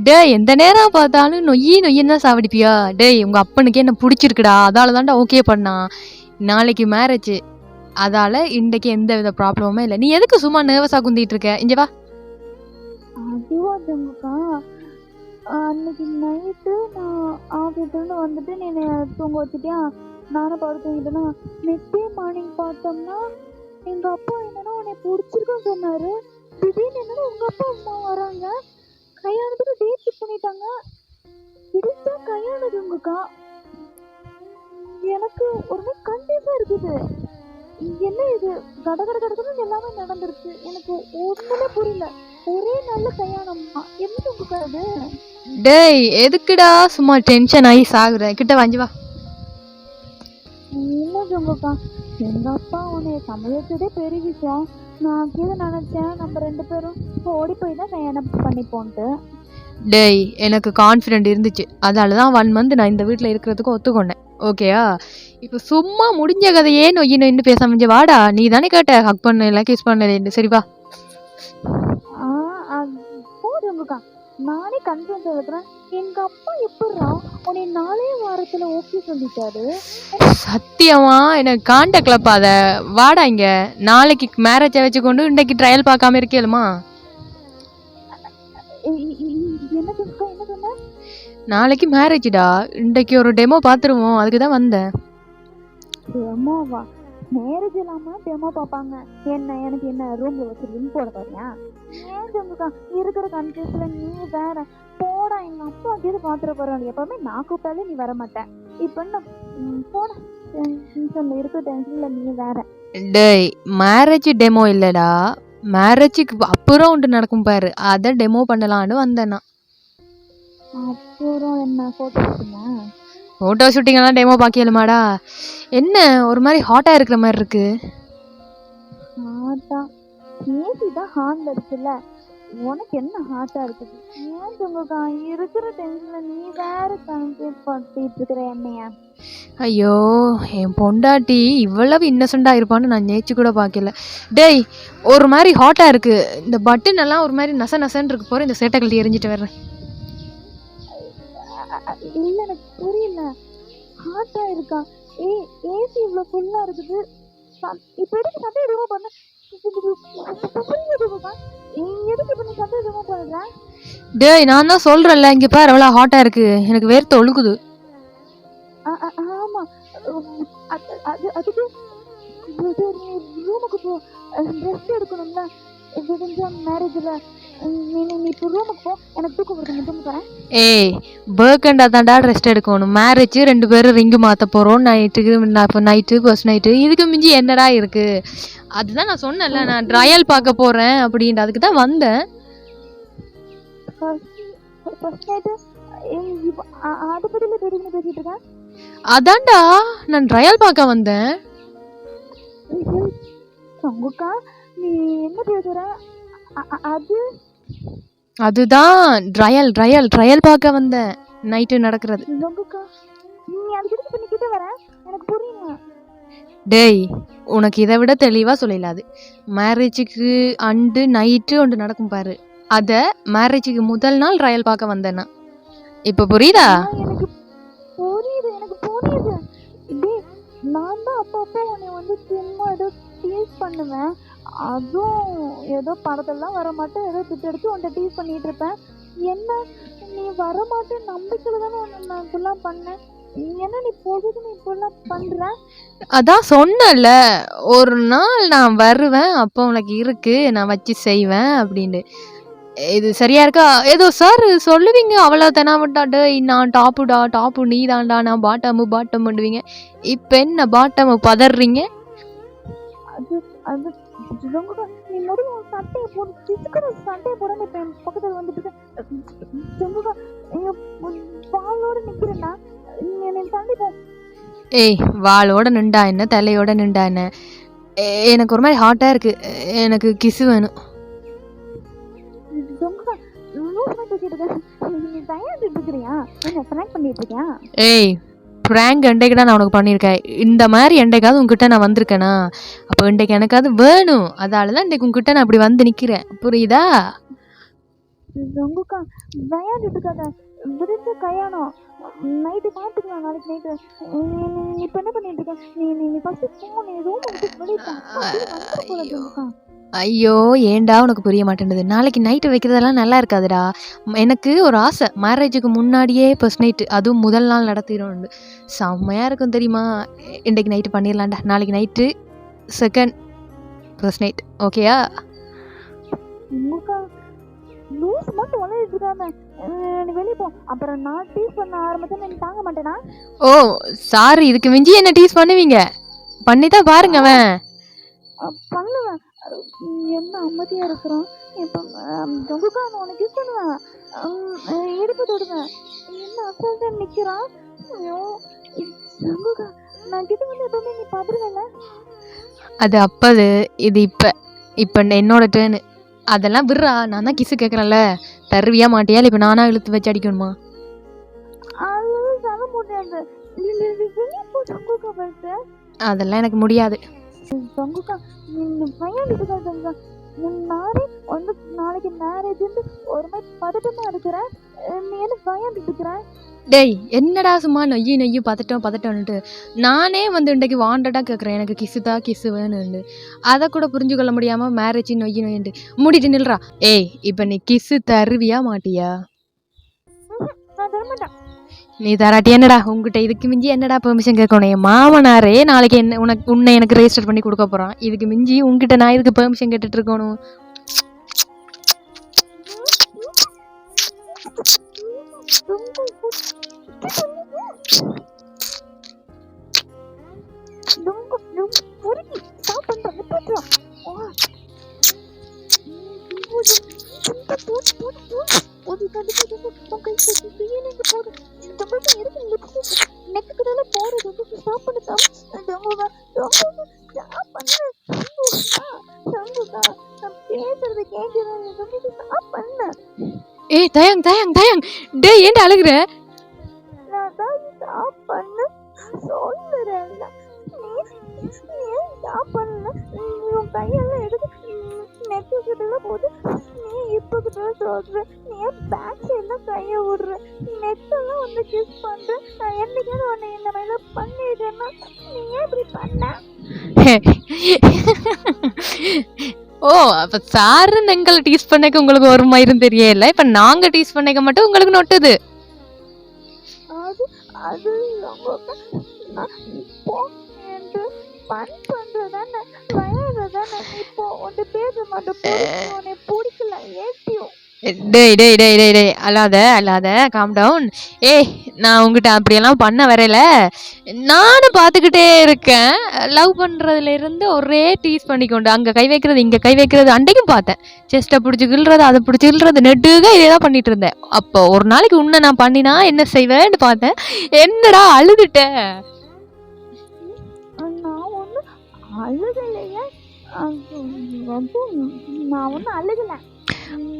டேய் எந்த நேரம் பார்த்தாலும் நொய்யின்னு தான் சாவடிப்பியா? டேய் உங்க அப்பனுக்கே என்ன பிடிச்சிருக்குடா, அதால தான்டா ஓகே பண்ணான். நாளைக்கு மேரேஜ், அதால இன்றைக்கு எந்த வித ப்ராப்ளமுமே இல்லை. நீ எதுக்கு சும்மா நர்வஸா குந்திட்டு இருக்க? இங்க வா. அதுவா ஜங்குக்கா, அன்னைக்கு நைட்டு நான் ஆஃபீஸ்லேருந்து வந்துட்டு நீ என்னை தூங்க வச்சுட்டியா, நானும் படுத்து தூங்கிட்டேன்னா, நெக்ஸ்ட் டே மார்னிங் பார்த்தோம்னா எங்கள் அப்பா என்னன்னா உன்னை பிடிச்சிருக்குன்னு சொன்னார். திடீர்னு என்னன்னா உங்கள் அப்பா அம்மா வராங்க, கல்யாணத்துக்கு டேட் ஃபிக்ஸ் பண்ணிட்டாங்க. பிடிச்சா கல்யாணத்துங்கக்கா. எனக்கு ஒரு மாதிரி கன்ஃபியூஸாக இருக்குது. என்ன இது கட கட கடன்னு எல்லாமே நடந்துருச்சு. எனக்கு ஒண்ணுமே புரியல. ஒரே நல்ல கல்யாணம்மா, என்ன உங்கக்கா இது? டேய் எதுக்குடா சும்மா டென்ஷன் ஆகி சாகுற? கிட்ட வாங்கி வா. இல்லை ஜங்குக்கா, எங்கள் அப்பா உன்னை சம்மதிச்சதே பெரிய விஷயம். நான் கீழே நினச்சேன் நம்ம 2 பேரும் ஓடி போய் தான் கல்யாணம் பண்ணிப்போன்ட்டு. டேய் எனக்கு கான்ஃபிடென்ட் இருந்துச்சு, அதால தான் 1 மந்த் நான் இந்த வீட்டில் இருக்கிறதுக்கு ஒத்துக்கொண்டேன். ஓகேயா? இப்போ சும்மா முடிஞ்ச கதையே நொய்யின்னு பேசாம இங்க வாடா. நீ தானே கேட்ட ஹக் பண்ண இல்லை கிஸ் பண்ணல, சரி வா. போ ஜங்குக்கா, நானே கன்ஃபியூஸ் இருக்கிறேன். எங்கள் அப்பா எப்படா உன்னை 4 வாரத்தில் ஓகே சொல்லிட்டாரு? சத்தியமா எனக்கு காண்ட கிளப்பாத. வாடா இங்க. நாளைக்கு மேரேஜை வச்சுக்கொண்டு இன்றைக்கு ட்ரையல் பார்க்காம இருக்கேலுமா? என்ன ஜங்குக்கா, என்ன சொன்ன? நாளைக்கு மேரேஜ்டா, இன்றைக்கு ஒரு டெமோ பார்த்துருவோம், அதுக்கு தான் வந்தேன். டெமோவா? மேரேஜ் இல்லாம டெமோ பார்ப்பாங்க? எனக்கு என்ன ரூம்ல வச்சு லிங்க் போட போறியா? ஏன் ஜங்குக்கா இருக்கிற கன்ஃபியூஸ்ல நீ வேற. போடா, எங்க அப்பா கேது பாத்துட போறாங்க. எப்பவுமே நான் கூப்பிட்டாலே நீ வர மாட்டேன். இப்ப போட டென்ஷன்ல இருக்க டென்ஷன்ல நீ வேற. டேய் மேரேஜ் டெமோ இல்லடா, மேரேஜுக்கு அப்புறம் ஒன்று நடக்கும் பாரு, அதை டெமோ பண்ணலான்னு வந்தேன் நான். அப்புறம் என்ன போட்டோ எடுத்தீங்க? ஃபோட்டோ ஷூட்டிங்கெல்லாம் டெமோ பார்க்கலுமாடா? என்ன ஒரு மாதிரி ஹாட்டாக இருக்கிற மாதிரி இருக்கு? ஹாட்டா? ஏசி தான் ஹார்ன்ல இருக்குல்ல, உனக்கு என்ன ஹாட்டா இருக்குது? ஏன் ஜங்குக்கா இருக்கிற டென்ஷன்ல நீ வேற கன்ஃபியூஸ் பண்ணிட்டு இருக்கிற என்னைய? ஐயோ என் பொண்டாட்டி இவ்வளவு இன்னசெண்டாக இருப்பான்னு நான் நேச்சு கூட பார்க்கல. டேய் ஒரு மாதிரி ஹாட்டாக இருக்கு, இந்த பட்டன் எல்லாம் ஒரு மாதிரி நச நசன்னு இருக்கு. போகிற இந்த சேட்டை கழட்டி எரிஞ்சிட்டு வர்றேன். இல்ல எனக்கு புரியல. ஹாட்டா இருக்கா? ஏசி இவ்வளோ ஃபுல்லா இருக்குது. இப்ப எதுக்கு சட்டை ரிமூவ் பண்ண? எதுக்கு இப்ப நீ சட்டை ரிமூவ் பண்ற? டேய் நான் தான் சொல்கிறேன்ல, இங்கே பாரு எவ்வளோ ஹாட்டாக இருக்கு, எனக்கு வேர்த்து ஒழுகுது. ஆமா, அதுக்கு ரூமுக்கு போ, ரெஸ்ட் எடுக்கணும்ல. மேரேஜ்ல நீ இப்போ ரூமுக்கு போ, எனக்கு தூக்கம் வருது, தூங்க போறேன். ஏய் பேர்கண்டா தாண்டா ரெஸ்ட் எடுக்கணும். மேரேஜ் 2 பேரும் ரிங்கு மாற்ற போகிறோம் நைட்டுக்கு. இப்போ நைட்டு ஃபர்ஸ்ட் நைட்டு, இதுக்கு மிஞ்சி என்னடா இருக்கு? அதுதான் நான் சொன்னேன்ல, நான் ட்ரையல் பார்க்க போகிறேன் அப்படின்ட்டு, அதுக்கு தான் வந்தேன். ஃபர்ஸ்ட் நைட்டு அதை பற்றியில பேசிட்டு இருக்கேன். அதான்டா நான் ட்ரையல் பார்க்க வந்தேன். சங்குக்கா நீ என்ன பேசுற? அதுதான் ட்ரையல் ட்ரையல் ட்ரையல் பார்க்க வந்தேன், நைட்டு நடக்கிறது. சங்குக்கா நீ அதுக்கு பண்ணிக்கிட்ட வர, எனக்கு புரியல. டேய் உனக்கு இதை விட தெளிவாக சொல்லலாது. மேரேஜுக்கு அண்டு நைட்டு ஒன்று நடக்கும் பாரு, அதை மேரேஜுக்கு முதல் நாள் ட்ரையல் பார்க்க வந்தேன்னா. இப்போ புரியுதா? எனக்கு புரியுது, எனக்கு புரியுது. டேய் நான் தான் அப்பப்போ உன்னை வந்து சும்மா ஏதோ டீஸ் பண்ணுவேன். அதுவும் ஏதோ படத்தெல்லாம் வர மாட்டேன், ஏதோ திட்டெடுத்து உன்னை டீஸ் பண்ணிட்டு இருப்பேன். என்ன நீ வர மாட்டேன் நம்பிக்கையில தானே உன்னை நான் இப்பெல்லாம் பண்ணேன். என்ன நீ போகுது நீ இப்பெல்லாம் பண்ற? அதான் சொன்னல, ஒரு நாள் நான் வருவேன், அப்போ உனக்கு இருக்கு நான் வச்சு செய்வேன் அப்படின்னு. இது சரியா இருக்கா? ஏதோ சார் சொல்லுவீங்க அவ்வளோ தெனாவட்டா, டேய் நான் டாப்புடா, டாப்பு நீ தான்டா, நான் பாட்டமு பாட்டம் பண்ணுவீங்க. இப்போ என்ன பாட்டமு பதறீங்க? அது அது நீ முடிவு சட்டையை போடு, பிசுக்கிற சட்டையை போட இப்போ என் பக்கத்தில் வந்துட்டு செம்புகா பாலோட நிற்கிறேன்னா நீ என்னை தள்ளி போ. ஏய் வாளோட நின்றா என்ன, தலையோட நின்றா என்ன? எனக்கு ஒரு மாதிரி ஹாட்டாக இருக்கு, எனக்கு கிசு வேணும். நீ தயாரிட்டு இருக்கிறியா? என்ன ஃப்ராங்க் பண்ணிட்டு இருக்கியா? ஏய் ப்ராங்க் என்றைக்குடா நான் உனக்கு பண்ணியிருக்கேன்? இந்த மாதிரி என்றைக்காவது உங்ககிட்ட நான் வந்திருக்கேனா? அப்போ இன்றைக்கு எனக்கு அது வேணும். அதால தான் இன்றைக்கு உங்ககிட்ட நான் அப்படி வந்து நிற்கிறேன். புரியுதா? ஜங்குக்கா விளையாடிட்டு இருக்காத, விருந்து கல்யாணம் நைட்டு பார்த்துக்கலாம். நாளைக்கு நைட்டு நீ இப்போ என்ன பண்ணிட்டு இருக்க? நீ நீ நீ ஃபர்ஸ்ட் போ, நீ ரூம் விட்டு வெளியே போ. வந்துட போற ஜங்குக்கா. ஐயோ ஏன்டா உனக்கு புரிய மாட்டேன்னுது? நாளைக்கு நைட்டு வைக்கிறதெல்லாம் நல்லா இருக்காதுடா. எனக்கு ஒரு ஆசை, மேரேஜுக்கு முன்னாடியே ஃபர்ஸ்ட் நைட்டு, அதுவும் முதல் நாள் நடத்திடணும். செம்மையாக இருக்கும் தெரியுமா? இன்றைக்கு நைட்டு பண்ணிடலாம்டா. நாளைக்கு நைட்டு செகண்ட் ஃபர்ஸ்ட் நைட். ஓகேயா? ஜங்குக்கா லூஸ் மட்டும் வளர்ந்துட்டு இருக்காம நீ வெளியே போ. அப்புறம் நான் டீஸ் பண்ண ஆரம்பிச்சா நீ தாங்க மாட்டேனா? ஓ சாரி, இதுக்கு மிஞ்சி என்ன டீஸ் பண்ணுவீங்க? பண்ணி தான் பாருங்க அவன். பண்ணுவேன். என்ன அமைதியா இருக்கிறான் இப்போ. ஜங்குக்கா நான் உனக்கு கிஸ் பண்ணுவேன், எடுப்பு தொடுவேன். என்ன அசால்ட்டா நிக்கிறான். ஐயோ ஜங்குக்கா, நான் கிட்ட வந்து எப்பவுமே நீ பதறுவேல. அது அப்பது, இது இப்போ. இப்போ என்னோட டேர்னு. அதெல்லாம் விட்றா. நான் தான் கிசு கேட்குறேன்ல, தருவியா மாட்டியா? இல்லை இப்போ நானா இழுத்து வச்சு அடிக்கணுமா? அது தர முடியாது. வெளியே போ ஜங்குக்கா ஃபர்ஸ்ட். அதெல்லாம் எனக்கு முடியாது. ஜங்குக்கா நீ விளையாடிட்டு இருக்காங்க. நானே வந்து நாளைக்கு மேரேஜ் ஒரு மாதிரி பதட்டமா இருக்கிறேன். நீ என்ன விளையாடிட்டு இருக்கிற? டேய் என்னடா சும்மா நொய்யு பதட்டம்னுட்டு. நானே வந்து இன்றைக்கு வாண்டடாக கேட்குறேன், எனக்கு கிசு வேணுண்டு. அதை கூட புரிஞ்சு கொள்ள முடியாமல் மேரேஜ் நொய்யுண்டு மூடிட்டு நில்றா. ஏய் இப்போ நீ கிசு தருவியா மாட்டியா? நான் தரமாட்டேன். நீ தராட்டி என்னடா? உங்ககிட்ட இதுக்கு மிஞ்சி என்னடா பெர்மிஷன் கேட்கணும்? என் மாமனாரே நாளைக்கு உன்னை எனக்கு ரெஜிஸ்டர் பண்ணி கொடுக்க போகிறான். இதுக்கு மிஞ்சி உங்ககிட்ட நான் இதுக்கு பெர்மிஷன் கேட்டுட்டு இருக்கணும்? ஏய் தயங் டேய் ஏன்டா அழுகுற? கையெல்லாம் எடுத்து நெக் கிட்ட போது நீ இப்போ கிட்ட சொல்ற. நீ பேக் சைட்ல கைய விடுற, நெக்கெல்லாம் வந்து கிஸ் பண்ற. நான் என்னைக்காவது உன்னை இந்த மாதிரி பண்ணிட்டேன்னா நீ ஏன் இப்படி பண்ண? ஓ அப்ப சாருன்னு எங்களை டீஸ் பண்ணக்க உங்களுக்கு ஒரு மயிரும் தெரியல. இப்ப நாங்க டீஸ் பண்ணக்க மட்டும் உங்களுக்கு நொட்டுது. அது அது இப்போ பண்றதானே வயதானே. இப்போ உன்னை பேச மாட்டேன், உன்னை பிடிக்கல ஏற்றியும். டேய் அல்லாத காம் டவுன். ஏய் நான் உங்ககிட்ட அப்படியெல்லாம் பண்ண வரையில, நானும் பார்த்துக்கிட்டே இருக்கேன். லவ் பண்ணுறதுல இருந்து ஒரே டீஸ் பண்ணிக்கொண்டு அங்கே கை வைக்கிறது இங்கே கை வைக்கிறது. அன்றைக்கும் பார்த்தேன், செஸ்ட்டை பிடிச்சி கிள்றது, அதை பிடிச்சி கிள்றது, நெட்டுக இதே தான் பண்ணிட்டு இருந்தேன். அப்போ ஒரு நாளைக்கு உன்னை நான் பண்ணினா என்ன செய்வேன்னு பார்த்தேன். என்னடா அழுதுட்டேன்? நான் ஒன்றும் அழுகலையே, நான் ஒன்றும் அழுகலை.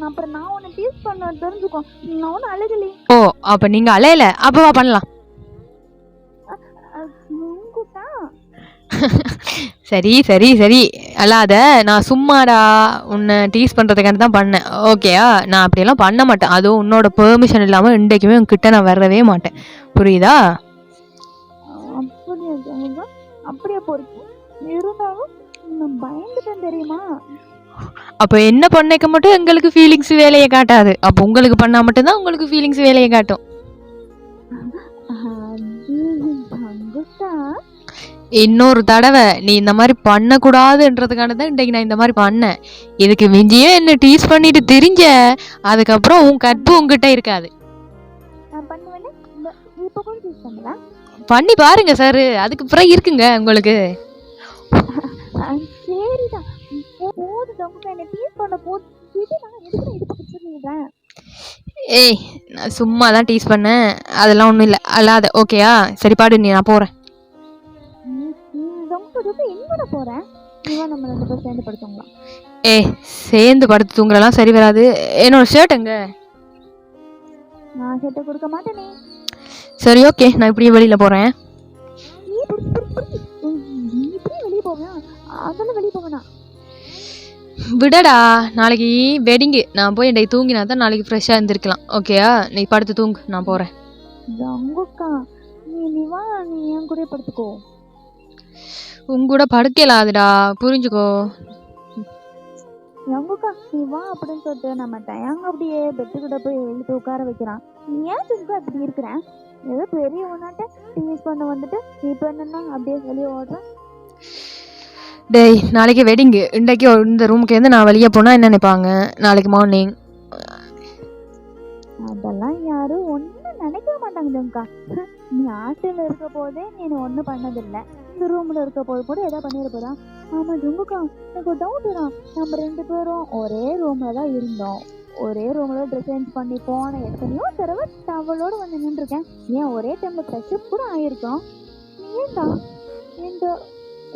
அப்புறம் நான் உன்னை டீஸ் பண்ண தெரிஞ்சுக்கோ, நான் ஒன்றும் அழுகலை. ஓ அப்போ நீங்கள் அலையல, அப்போவா பண்ணலாம். சரி சரி சரி அல்லாத, நான் சும்மாடா உன்னை டீஸ் பண்ணுறதுக்காண்டி தான் பண்ணேன். ஓகேயா? நான் அப்படியெல்லாம் பண்ண மாட்டேன். அதுவும் உன்னோட பெர்மிஷன் இல்லாமல் இன்றைக்குமே உங்ககிட்ட நான் வரவே மாட்டேன். புரியுதா? அப்படியே போறீங்க. இருந்தாலும் நான் பயந்துட்டேன் தெரியுமா? அப்போ என்ன பண்ணைக்க மட்டும் எங்களுக்கு ஃபீலிங்ஸ் வேலையை காட்டாது. அப்போ உங்களுக்கு பண்ணால் மட்டும்தான் உங்களுக்கு ஃபீலிங்ஸ் வேலையை காட்டும். இன்னொரு தடவை நீ இந்த மாதிரி பண்ணக்கூடாதுன்றதுக்கான தான் இன்றைக்கு நான் இந்த மாதிரி பண்ணேன். இதுக்கு மிஞ்சியே என்ன டீஸ் பண்ணிட்டு தெரிஞ்ச, அதுக்கப்புறம் உன் கற்பு உங்ககிட்ட இருக்காது. பண்ணி பாருங்க சார், அதுக்கு அப்புறம் இருக்குங்க உங்களுக்கு. ஏய் நான் சும்மா தான் டீஸ் பண்ணேன், அதெல்லாம் ஒன்றும் இல்லை. அல்லாத ஓகேயா? சரி பாடு, நீ நான் போகிறேன். ஏய் சேர்ந்து படுத்து தூங்குறலாம் சரி வராது. என்னோட ஷர்ட் எங்க? நான் ஷர்ட் கொடுக்க மாட்டேனே. சரி ஓகே, நான் இப்படியே வெளியில் போகிறேன். நீ இப்படியே வெளியே போவேன், அதெல்லாம் வெளியே போவேனா? விடடா, நாளைக்கு வெட்டிங்கு, நான் போய் என்னை தூங்கினா தான் நாளைக்கு ஃப்ரெஷ்ஷாக இருந்திருக்கலாம். ஓகேயா, நீ படுத்து தூங்கு, நான் போகிறேன். ஜங்குக்கா, நீ வா, நீ என் கூட படுத்துக்கோ. உங்கூட படுக்கலாதுடா, புரிஞ்சுக்கோ. ஜங்குக்கா, நீ வா அப்படின்னு சொல்லிட்டு நம்ம டயாங்க அப்படியே பெட்டுக்கிட்ட போய் எழுத்து உட்கார வைக்கிறான். நீ ஏன் ஜங்குக்கா அப்படி இருக்கிறேன்? ஏதோ பெரியவனாட்ட டீஸ் பண்ண வந்துட்டு இப்போ என்னன்னா அப்படியே வெளியே ஓடுறேன். டேய், நாளைக்கு வெட்டிங்கு, இன்றைக்கு இந்த ரூமுக்கு நான் வெளியே போனால் என்ன நினைப்பாங்க நாளைக்கு மார்னிங்? அதெல்லாம் யாரும் ஒன்றும் நினைக்க மாட்டாங்க ஜங்குக்கா. நீ ஹாஸ்டலில் இருக்க போதே நீ ஒன்றும் பண்ணதில்லை, இந்த ரூமில் இருக்க போது கூட எதாவது பண்ணிட போதா? ஆமாம் ஜங்குக்கா, எனக்கு ஒரு டவுட்டு தான். நம்ம 2 பேரும் ஒரே ரூமில் தான் இருந்தோம், ஒரே ரூமில் ட்ரெஸ் சேஞ்ச் பண்ணி போன எத்தனையோ தடவை டவலோடு வந்து நின்றுருக்கேன். ஏன் ஒரே டைமில் ஃப்ரெஷ்அப் கூட ஆகிருக்கோம். நீ ஏன்டா இந்த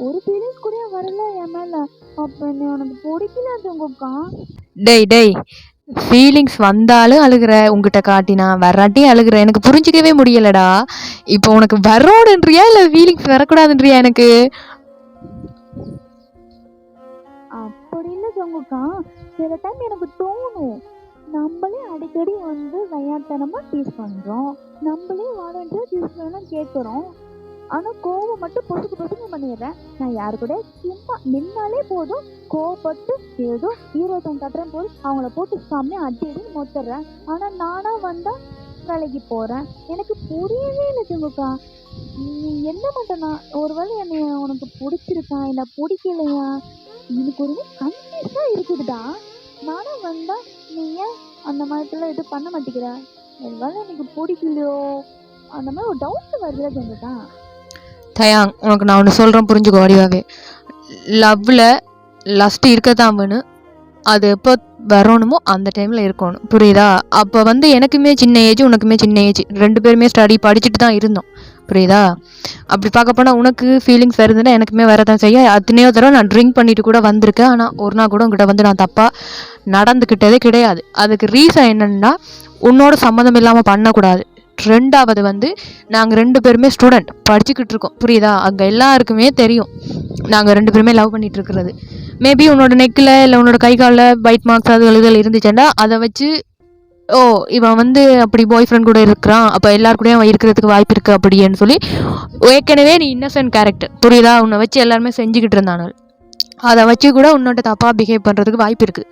ஒரு ஃபீலிங்ஸ் கூட வரல என் மேலே? அப்போ என்ன உனக்கு பிடிக்கல ஜங்குக்கா? டேய், ஃபீலிங்ஸ் வந்தாலும் அழுகிற, உங்ககிட்ட காட்டினா வராட்டி அழுகிற, எனக்கு புரிஞ்சிக்கவே முடியலடா. இப்போ உனக்கு வரோடுன்றியா இல்லை ஃபீலிங்ஸ் வரக்கூடாதுன்றியா எனக்கு? அப்படி இல்லை ஜங்குக்கா, சில டைம் எனக்கு தோணும், நம்மளே அடிக்கடி வந்து விளையாட்டனமாக டீஸ் பண்ணுறோம், நம்மளே வாலண்டியராக டீஸ் பண்ணலாம் கேட்குறோம், ஆனால் கோவம் மட்டும் பொசுக்கு பண்ணிடுறேன். நான் யாரு கூட சும்மா நின்னாலே போதும் கோவப்பட்டு ஏதோ ஹீரோசன் கட்டுறேன் போது அவங்கள போட்டு செம்மையாக அடி மொத்துறேன். ஆனால் நானாக வந்தால் வேலைக்கு போகிறேன். எனக்கு புரியவே இல்லை ஜங்குக்கா, நீ என்ன மாட்டேனா? ஒருவேளை என்னை உனக்கு பிடிச்சிருக்கா இல்லை பிடிக்கலையா? எனக்கு ஒரு கன்ஃபியூஸாக இருக்குதுடா. நானும் வந்தா நீ ஏன் அந்த மாதிரிலாம் இது பண்ண மாட்டேங்கிற? ஒருவேளை எனக்கு பிடிக்கலையோ அந்த மாதிரி ஒரு டவுட் வருதுல ஜங்குக்கா. தயாங், உனக்கு நான் ஒன்று சொல்கிறேன், புரிஞ்சுக்கோ. வடிவாவே லவ்வில் லஸ்ட் இருக்கத்தான் வேணும், அது எப்போ வரணுமோ அந்த டைமில் இருக்கணும், புரியுதா? அப்போ எனக்குமே சின்ன ஏஜ், உனக்குமே சின்ன ஏஜ், 2 பேருமே ஸ்டடி படிச்சுட்டு தான் இருந்தோம், புரியுதா? அப்படி பார்க்க போனால் உனக்கு ஃபீலிங்ஸ் வருதுன்னா எனக்குமே வரதான் செய்ய. அத்தனையோ தடவை நான் ட்ரிங்க் பண்ணிட்டு கூட வந்திருக்கேன், ஆனால் ஒரு நாள் கூட உங்ககிட்ட நான் தப்பாக நடந்துக்கிட்டதே கிடையாது. அதுக்கு ரீசன் என்னென்னா, உன்னோட சம்மந்தம் இல்லாமல் பண்ணக்கூடாது. 2வது நாங்கள் 2 பேருமே ஸ்டூடெண்ட் படிச்சுக்கிட்டு இருக்கோம், புரியுதா? அங்கே எல்லாருக்குமே தெரியும் நாங்கள் 2 பேருமே லவ் பண்ணிட்டு இருக்கிறது. மேபி உன்னோட நெக்கில் இல்லை உன்னோட கை காலில் பைட் மார்க்ஸ் அது இதில் இருந்துச்சுன்னா அதை வச்சு ஓ இவன் அப்படி பாய் ஃப்ரெண்ட் கூட இருக்கிறான், அப்போ எல்லாருக்கூடயும் அவன் இருக்கிறதுக்கு வாய்ப்பு இருக்குது அப்படின்னு சொல்லி ஏற்கனவே நீ இன்னசென்ட் கேரக்டர், புரியுதா? உன்னை வச்சு எல்லாருமே செஞ்சுக்கிட்டு இருந்தானு, அதை வச்சு கூட உன்னோட தப்பாக பிஹேவ் பண்ணுறதுக்கு வாய்ப்பு இருக்குது,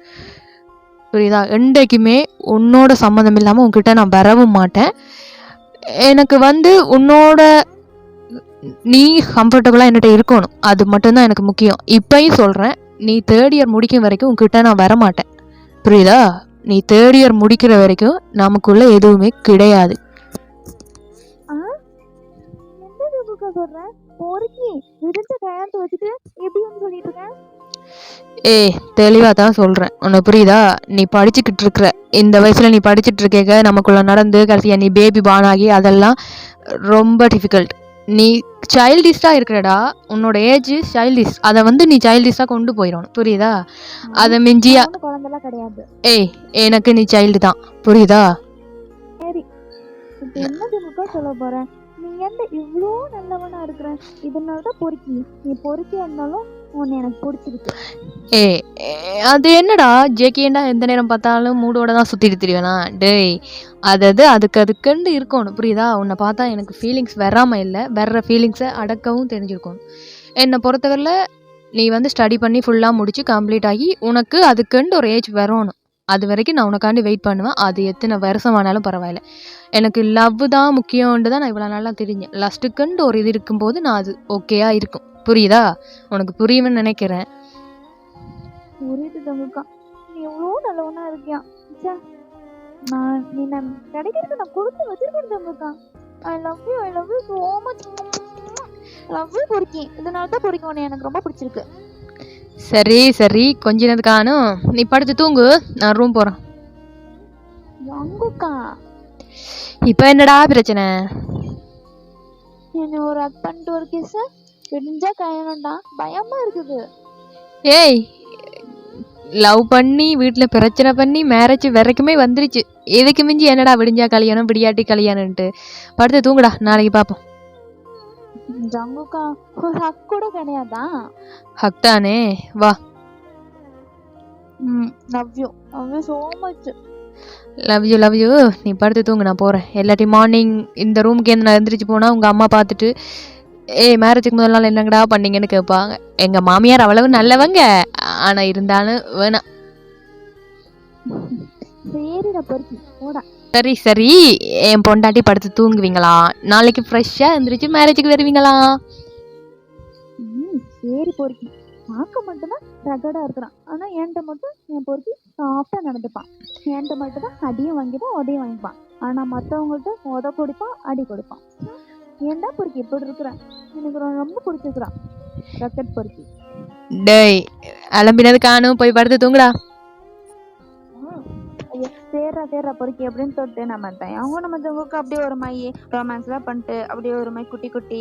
புரியுதா? என்றைக்குமே உன்னோட சம்மந்தம் இல்லாமல் உன்கிட்ட நான் வரவும் மாட்டேன். எனக்கு உன்னோட நீ கம்ஃபர்டபுளாக என்கிட்ட இருக்கணும், அது மட்டும்தான் எனக்கு முக்கியம். இப்பயும் சொல்கிறேன், நீ 3rd இயர் முடிக்கும் வரைக்கும் உன்கிட்ட நான் வரமாட்டேன், புரியுதா? நீ 3rd இயர் முடிக்கிற வரைக்கும் நமக்குள்ள எதுவுமே கிடையாது. தெளிவாக தான் சொல்கிறேன், உன்னை புரியுதா? நீ படிச்சுக்கிட்டு இருக்கிற இந்த வயசில், நீ படிச்சுட்டு இருக்க, நமக்குள்ள நடந்து கடைசியாக நீ பேபி பார்ன் ஆகி அதெல்லாம் ரொம்ப டிஃபிகல்ட். நீ சைல்டிஷாக இருக்கிறடா, உன்னோட ஏஜ் சைல்டிஷ், அதை நீ சைல்டிஷாக கொண்டு போயிடணும், புரியுதா? அதை மிஞ்சியா கிடையாது. எனக்கு நீ சைல்டு தான், புரியுதா? சரி, என்ன சொல்ல போறேன்? நீ என்ன இவ்வளோ நல்லவனா இருக்கிற? இதனால தான் பொறுக்கி, நீ பொறுக்கியா இருந்தாலும் உன்னை எனக்கு பிடிச்சிருக்கு. அது என்னடா ஜேகேண்டா, எந்த நேரம் பார்த்தாலும் மூடோட தான் சுற்றிட்டு திரிவேனா? டேய், அதுக்குன்னு இருக்கணும், புரியுதா? உன்னை பார்த்தா எனக்கு ஃபீலிங்ஸ் வராமல் இல்லை, வர்ற ஃபீலிங்ஸை அடக்கவும் தெரிஞ்சிருக்கணும். என்னை பொறுத்தவரையில் நீ ஸ்டடி பண்ணி ஃபுல்லாக முடித்து கம்ப்ளீட் ஆகி உனக்கு அதுக்குன்னு ஒரு ஏஜ் வரணும், அது வரைக்கும் நான் உனக்காண்டி வெயிட் பண்ணுவேன். அது எத்தனை வருஷமானாலும் பரவாயில்ல. எனக்கு லவ் தான் முக்கியம்ன்ட்டு தான் நான் இவ்வளோ நாளாக தெரிஞ்சேன். லஸ்ட்டுக்குன்ட்டு ஒரு இது இருக்கும்போது நான் அது ஓகேயா இருக்கும், புரியுதா? உனக்கு புரியும்னு நினைக்கிறேன். புரியுது தங்கக்கா, நீ எவ்வளோ நல்லவனா இருக்கியா. நீ நான் கிடைக்கிறது நான் கொடுத்து வச்சிருக்கேன் தங்கக்கா. I love you so much. Love you பொறுக்கி, இதனால தான் பொறுக்கி உன்னை எனக்கு ரொம்ப பிடிச்சிருக்கு. சரி கொஞ்ச நேரத்துக்கு காணும், நீ படுத்து தூங்கு, நான் ரூம் போகிறேன். இப்போ என்னடா பிரச்சனை? என்ன ஒரு ஹக் பண்ணிட்டு ஒரு கிஸ் விடிஞ்சா கையணும்டா, பயமா இருக்குது. ஏய், லவ் பண்ணி வீட்டில் பிரச்சனை பண்ணி மேரேஜ் வரைக்குமே வந்துருச்சு, இதுக்கு மிஞ்சி என்னடா விடிஞ்சா கல்யாணம் விடியாட்டி கல்யாணம்ன்ட்டு. படுத்து தூங்குடா, நாளைக்கு பார்ப்போம். ஜங்குக்கா ஒரு ஹக் கூட கிடையாதா? ஹக் தானே, வா. Love you so much. Love you love you. நீ படுத்து தூங்கு, நான் போகிறேன். எல்லாட்டி மார்னிங் இந்த ரூமுக்கு நான் எந்திரிச்சு போனால் உங்கள் அம்மா பார்த்துட்டு மேரேஜுக்கு முதல் நாள் என்னங்கடா பண்ணீங்கன்னு கேட்பாங்க. எங்கள் மாமியார் அவ்வளவு நல்லவங்க, ஆனால் இருந்தாலும் வேணாம். சரிடா பொறுக்கி போடா. சரி சரி, என் பொண்டாட்டி படுத்து தூங்குவீங்களா? நாளைக்கு ஃப்ரெஷ்ஷாக எந்திரிச்சு மேரேஜுக்கு வருவீங்களா? சரி பொறுக்கி. பார்க்க மட்டும்தான் ரகடா இருக்கிறான், ஆனா என்கிட்ட மட்டும் என் பொறுக்கி சாஃப்டா நடந்துப்பான். என்கிட்ட மட்டும் தான் அடியும் வாங்கிப்பான் உதையும் வாங்கிப்பான், ஆனா மற்றவங்கள்ட்ட உத கொடுப்பான் அடி கொடுப்பான். ஏன்டா பொறுக்கி இப்படி இருக்கிறேன்? எனக்கு ரொம்ப பிடிச்சிருக்கிறான் ரக்கெட் பொறுக்கி. டேய், அலம்பினது காணும், போய் படுத்து தூங்குடா. சேர்றா பொறுக்கி அப்படின்னு சொல்லிட்டு நம்ம அவங்க நம்ம ஜங்குக்கு அப்படியே ஒரு மாதிரி ரொமான்ஸ் எல்லாம் பண்ணிட்டு அப்படியே ஒரு மாதிரி குட்டி குட்டி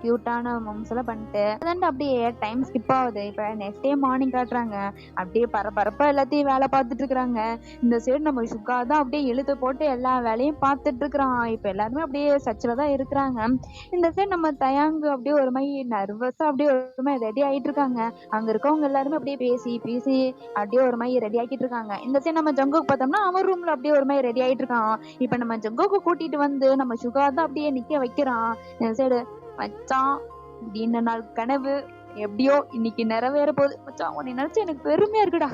கியூட்டான மொமெண்ட்ஸ் எல்லாம் பண்ணிட்டு அதாண்டு அப்படியே டைம் ஸ்கிப் ஆகுது. இப்ப நெக்ஸ்ட் டே மார்னிங் காட்டுறாங்க, அப்படியே பரபரப்பா எல்லாத்தையும் வேலை பார்த்துட்டு இருக்கிறாங்க. இந்த சைடு நம்ம சுகா தான் அப்படியே இழுத்து போட்டு எல்லா வேலையும் பார்த்துட்டு இருக்கிறான். இப்ப எல்லாருமே அப்படியே சர்ச்சில் தான் இருக்கிறாங்க. இந்த சைடு நம்ம தயாங்கு அப்படியே ஒரு மாதிரி நர்வஸா அப்படியே ஒரு மாதிரி ரெடி ஆகிட்டு இருக்காங்க. அங்க இருக்கவங்க எல்லாருமே அப்படியே பேசி பேசி அப்படியே ஒரு மாதிரி ரெடி ஆக்கிட்டு இருக்காங்க. இந்த சைடு நம்ம ஜங்குக்கு பார்த்தோம்னா அவன் ரூம்ல அப்படியே ஒரு மாதிரி ரெடி ஆயிட்டு இருக்கான். இப்ப நம்ம ஜங்குக்கு கூட்டிட்டு வந்து நம்ம சுகா தான் அப்படியே நிக்க வைக்கிறான். இந்த சைடு மச்சான் இந்த நாள் கனவு எப்படியோ இன்னைக்கு நிறைவேற போகுது மச்சான், உன்னை நினைச்சு எனக்கு பெருமையா இருக்குடா.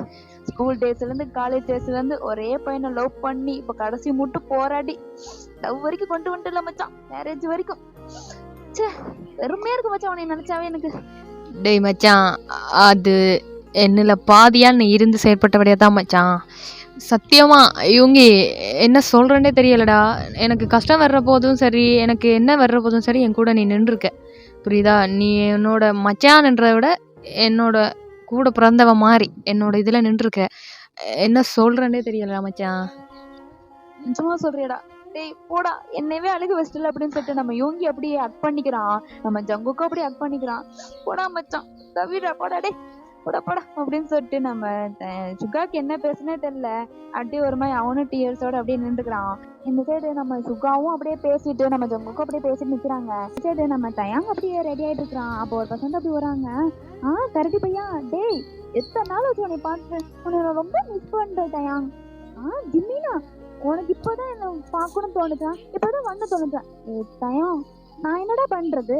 ஸ்கூல் டேஸ்ல இருந்து காலேஜ் டேஸ்ல இருந்து ஒரே பையனை லவ் பண்ணி இப்ப கடைசி மட்டும் போராடி லவ் வரைக்கும் கொண்டு வந்துட்டல மச்சான், மேரேஜ் வரைக்கும். பெருமையா இருக்கு மச்சான் உன்னை நினைச்சாவே எனக்கு. டேய் மச்சான், அது என்னில் பாதியான்னு இருந்து செயற்பட்டபடியா தான் மச்சான். சத்தியமா இவங்க என்ன சொல்கிறேன்னே தெரியலடா. எனக்கு கஷ்டம் வர்ற போதும் சரி, எனக்கு என்ன வர்ற போதும் சரி, என் கூட நீ நின்றுருக்க, புரியுதா? நீ என்னோட மச்சான்ன்றதை விட என்னோட கூட பிறந்தவ மாதிரி என்னோட இதில் நின்றுருக்க. என்ன சொல்கிறேன்னே தெரியலடா மச்சான். நிஜமா சொல்றியடா? டேய் போடா, என்னவே அழுக வச்சிட்டல அப்படின்னு சொல்லிட்டு நம்ம யோங்கி அப்படியே அக் பண்ணிக்கிறான், நம்ம ஜங்குக்கும் அப்படியே அக் பண்ணிக்கிறான். போடா மச்சான் தவிரா, போடா டே போடா போடா அப்படின்னு சொல்லிட்டு நம்ம சுகாக்கு என்ன பேசுனே தெரியல. அப்படியே ஒரு மாதிரி அவனும் டியர்ஸோட அப்படியே நின்றுக்கிறான். இந்த சைடு நம்ம சுகாவும் அப்படியே பேசிட்டு நம்ம ஜங்குக்கும் அப்படியே பேசிட்டு நிக்கிறாங்க. இந்த சைடு நம்ம தயாங்க அப்படியே ரெடி ஆயிட்டு இருக்கிறான். அப்போ ஒரு பசங்க அப்படி வராங்க. கரடி பையா, டேய் எத்தனை நாள் வச்சு உன்னை பார்த்து உன்னை ரொம்ப மிஸ் பண்றேன் தயாங். ஜிம்மினா உனக்கு இப்பதான் என்ன பார்க்கணும்னு தோணுச்சா? இப்பதான் வந்து தோணுச்சா? தயம் நான் என்னடா பண்றது?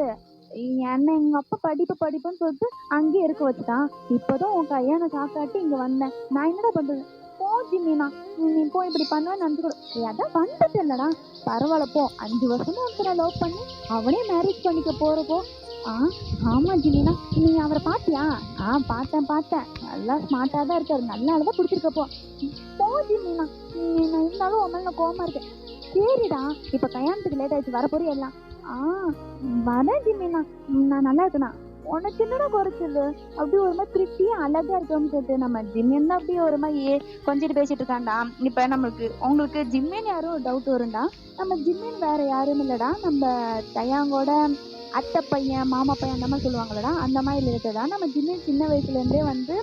என்ன எங்க அப்பா படிப்புன்னு சொல்லிட்டு அங்கேயே இருக்க வச்சுட்டான். இப்பதான் உன் கையான சாக்காட்டி இங்க வந்தேன். நான் என்னடா பண்றது? போ ஜிம்மினா, நீ போய் இப்படி பண்ணுவேன்னு நினைச்சுக்கூட அதான் வந்துட்டு இல்லடா. பரவாயில்ல போ, 5 வருஷமா ஒருத்தரை லவ் பண்ணி அவனே மேரேஜ் பண்ணிக்க போறப்போ. ஆமா ஜிமினா, நீ அவரை பாத்தியா? பார்த்தேன். நல்லா ஸ்மார்ட்டா தான் இருக்காரு, நல்லாதான் பிடிச்சிருக்கப்போ. போ ஜிமினா, நான் இருந்தாலும் உன் மேல கோவமா இருக்கேன். சரிடா, இப்ப கல்யாணத்துக்கு லேட் ஆயிடுச்சு, வர போறியா எல்லாம்? வரேன் ஜிமினா, நான் நல்லா இருக்கேனா? உனக்கு என்னடா குறைச்சது? அப்படி ஒரு மாதிரி திருப்தியா அழகா இருக்கோம்னு சொல்லிட்டு நம்ம ஜிம்மியன் தான் அப்படியே ஒரு மாதிரி கொஞ்சிட்டு பேசிட்டு இருக்காண்டா. இப்ப உங்களுக்கு ஜிம்மியன் யாரும் டவுட் வரும்டா. நம்ம ஜிம்மியன் வேற யாரும் இல்லடா, நம்ம தயாங்கோட அத்தை பையன் மாமா பையன் அந்த மாதிரி சொல்லுவாங்களடா, அந்த மாதிரி இருக்குதா. நம்ம ஜிம்மியன் சின்ன வயசுல இருந்தே வந்து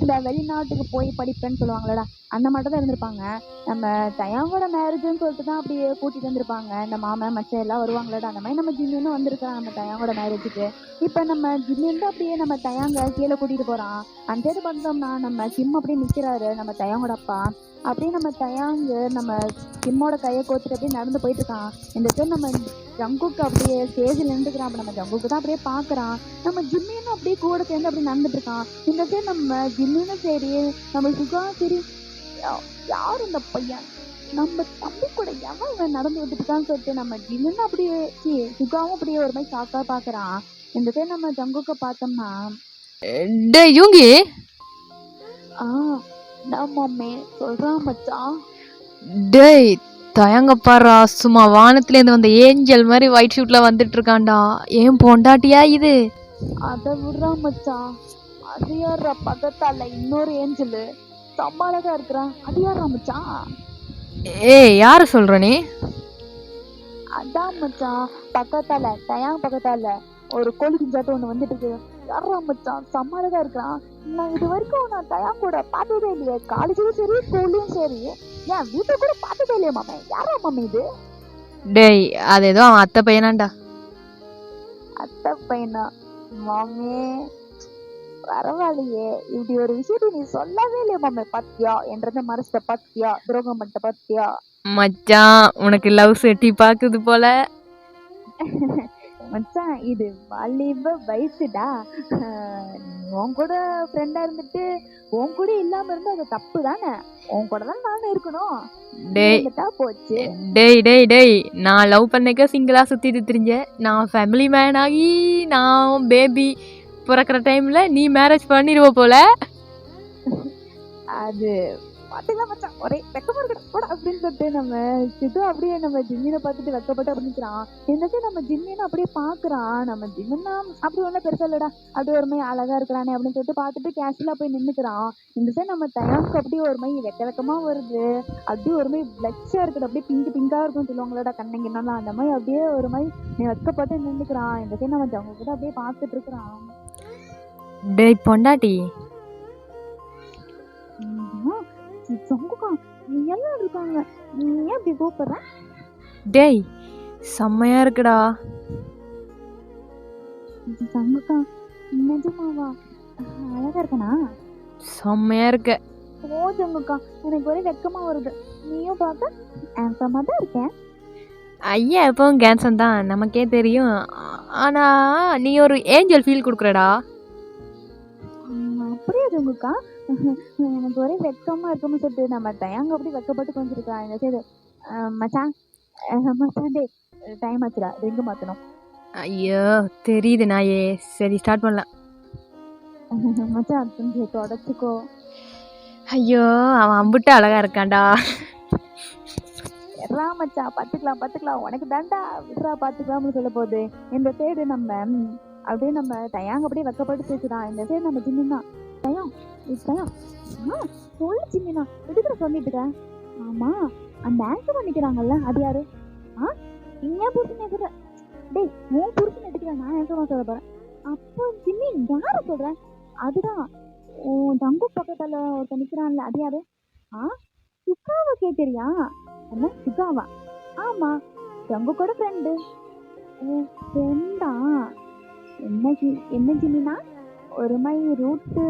இந்த வெளிநாட்டுக்கு போய் படிப்பேன்னு சொல்லுவாங்களடா, அந்த மட்டும் தான் இருந்திருப்பாங்க. நம்ம தயாங்கோட மேரேஜ்னு சொல்லிட்டு தான் அப்படியே கூட்டிட்டு வந்திருப்பாங்க. இந்த மாமன் மச்சம் எல்லாம் வருவாங்களடா, அந்த மாதிரி நம்ம ஜிம்மியனும் வந்திருக்கான் நம்ம தயாங்கோட மேரேஜுக்கு. இப்ப நம்ம ஜிம்மியன் தான் அப்படியே நம்ம தயாங்க கீழே கூட்டிட்டு போறான். அந்த சைடு பார்த்தோம்னா நம்ம சிம் அப்படியே நிக்கிறாரு, நம்ம தயாங்கோட அப்பா. அப்படியே நம்ம தயாங்கு நம்ம சிம்மோட கையை கோத்துட்டு அப்படியே நடந்து போயிட்டு இருக்கான். இந்த சைடு நம்ம ஜங்குக்கு அப்படியே ஸ்டேஜில் நின்றுக்கிறான். அப்ப நம்ம ஜங்குக்கு தான் அப்படியே பாக்குறான். நம்ம ஜிம்மியனும் அப்படியே கூட சேர்ந்து அப்படியே நடந்துட்டு இருக்கான். இந்த சைடு நம்ம ஜிம்மியனும் சரி, நம்ம சுகா சரி, யார் இந்த பையன் நம்ம தம்பி கூட எவன் இவன் நடந்து வந்துட்டு இருக்கான்னு சொல்லிட்டு நம்ம ஜிம்மியனும் அப்படியே சுகாவும் அப்படியே ஒரு மாதிரி சாக்கா பாக்குறான். இந்த சைடு நம்ம ஜங்குக்க பார்த்தோம்னா யூங்கி மம்மே சொல்றான் மச்சான். டேய் தயங்க பாரா, சும்மா வானத்துலேருந்து வந்த ஏஞ்சல் மாதிரி ஒயிட் ஷூட்ல வந்துட்டு இருக்கான்டா. ஏன் பொண்டாட்டியா இது? அதை விடுறான் மச்சான். அது யாரா பக்கத்தால இன்னொரு ஏஞ்சலு சம்பாலதான் இருக்கிறான், அது யாரா மச்சான்? யாரு சொல்ற நீ? அதான் மச்சான், பக்கத்தால தயாங் பக்கத்தால ஒரு கோழி குஞ்சாட்டம் ஒண்ணு வந்துட்டு இருக்கு. யாரா மச்சான் செம்ம அழகா இருக்கிறான். நான் இது வரைக்கும் நான் தயான் கூட பார்த்ததே இல்லையே. காலேஜ்லயும் சரி ஸ்கூல்லயும் சரி ஏன் வீட்டை கூட பார்த்ததே இல்லையா மாமே. யாரா மாமே இது? டேய் அது ஏதோ அவன் அத்தை பையனாண்டா. அத்தை பையனா? மாமே பரவாயில்லையே. இப்படி ஒரு விஷயத்தை நீ சொல்லவே இல்லையா மாமே. பாத்தியா என்றதை மறைச்சிட்ட, பாத்தியா துரோகம் பண்ணிட்ட, பாத்தியா. மச்சான் உனக்கு லவ் செட்டி பாக்குது போல. மச்சான் இது வாலிப வயசுடா. உன் கூட ஃப்ரெண்டா இருந்துட்டு உன் கூட இல்லாம இருந்தா அது தப்பு தானே. உன் கூட தான் நானும் இருக்கணும். டேய் இருந்துட்டா போச்சு. டேய் டேய் டேய் நான் லவ் பண்ணக்க சிங்கிளா சுத்திட்டு திரிஞ்சேன். நான் ஃபேமிலி மேன் ஆகி நான் பேபி பிறக்கிற டைம்ல நீ மேரேஜ் பண்ணிடுவ போல. அது பாத்தீங்களா மச்சான் ஒரே வெக்கமா இருக்கட்டும் கூட அப்படின்னு சொல்லிட்டு நம்ம சித்து அப்படியே நம்ம ஜிம்மினை பார்த்துட்டு வெக்கப்பட்டு அப்படி நிக்கிறான். இந்த சைடு நம்ம ஜிம்மின்னு அப்படியே பாக்குறான். நம்ம ஜிம்மின்னா அப்படி ஒன்றும் பெருசா இல்லடா, அப்படி ஒரு மாதிரி அழகா இருக்கிறானே அப்படின்னு சொல்லிட்டு பார்த்துட்டு கேஷுவலா போய் நின்னுக்கிறான். இந்த சைடு நம்ம தயானுக்கு அப்படியே ஒரு மாதிரி வெக்கமா வருது. அப்படியே ஒரு மாதிரி பிளட்ஸா இருக்குது, அப்படியே பிங்கா இருக்கும்னு சொல்லுவாங்களடா கண்ணங்கினாலும் அந்த மாதிரி அப்படியே ஒரு மாதிரி நீ வெக்கப்பட்டு நின்னுக்கிறான். இந்த சைடு நம்ம அவங்க கூட அப்படியே பார்த்துட்டு இருக்கிறான். டேய் பொண்டாட்டி ஜங்குக்கா நீ எல்லாம் இருக்காங்க, நீ ஏன் இப்படி கூப்பிடுற? டேய் செம்மையா இருக்குடா. ஜங்குக்கா நிஜமாவா அழகா இருக்கனா? செம்மையா இருக்க. ஓ ஜங்குக்கா எனக்கு ஒரே வெக்கமா வருது. நீயும் பார்க்க ஹேண்ட்ஸமா தான் இருக்கேன். ஐயா எப்பவும் கேன்சன் தான் நமக்கே தெரியும். ஆனா நீ ஒரு ஏஞ்சல் ஃபீல் கொடுக்குறடா. அப்படியே ஜங்குக்கா எனக்கு ஒரே வெக்கமா இருக்குன்னு சொல்லிட்டு நம்ம தயாங்க அப்படி வெக்கப்பட்டு கொஞ்சிருக்கா. இந்த சைடு மச்சான் மச்சான் டே டைம் ஆச்சுடா, ரிங்கு மாத்தணும். ஐயோ தெரியுது நாயே. சரி ஸ்டார்ட் பண்ணலாம். மச்சான் கொஞ்சம் தொடச்சுக்கோ. ஐயோ அவன் அம்புட்டு அழகா இருக்கான்டா. எறா மச்சான் பாத்துக்கலாம் உனக்கு தாண்டா விட்றா பாத்துக்கலாம்னு சொல்ல போகுது. இந்த சைடு நம்ம அப்படியே நம்ம தயாங்க அப்படியே வெக்கப்பட்டு பேசுறான். இந்த சைடு நம்ம ஜிம்மினா தயம் தயம் சொல்லு ஜிம்மினா எதுக்குற சொல்லிட்டு இருக்க? ஆமா அந்த ஆன்சர் பண்ணிக்கிறாங்கல்ல அது யாரு? நீங்க புருஷன் எதுக்குற? டேய் உன் புருஷன் எதுக்குற? நான் ஆன்சர் சொல்ல போறேன். அப்போ ஜிம்மி யார சொல்றேன்? அதுதான் உன் தங்கு பக்கத்துல ஒருத்த நிக்கிறான்ல அது யாரு? சுகாவா கேக்குறியா? என்ன சுகாவா? ஆமா தங்கு கூட ஃப்ரெண்டு. ஃப்ரெண்டா? என்ன ஜிம்மினா ஒரு மாதிரி ரூட்டு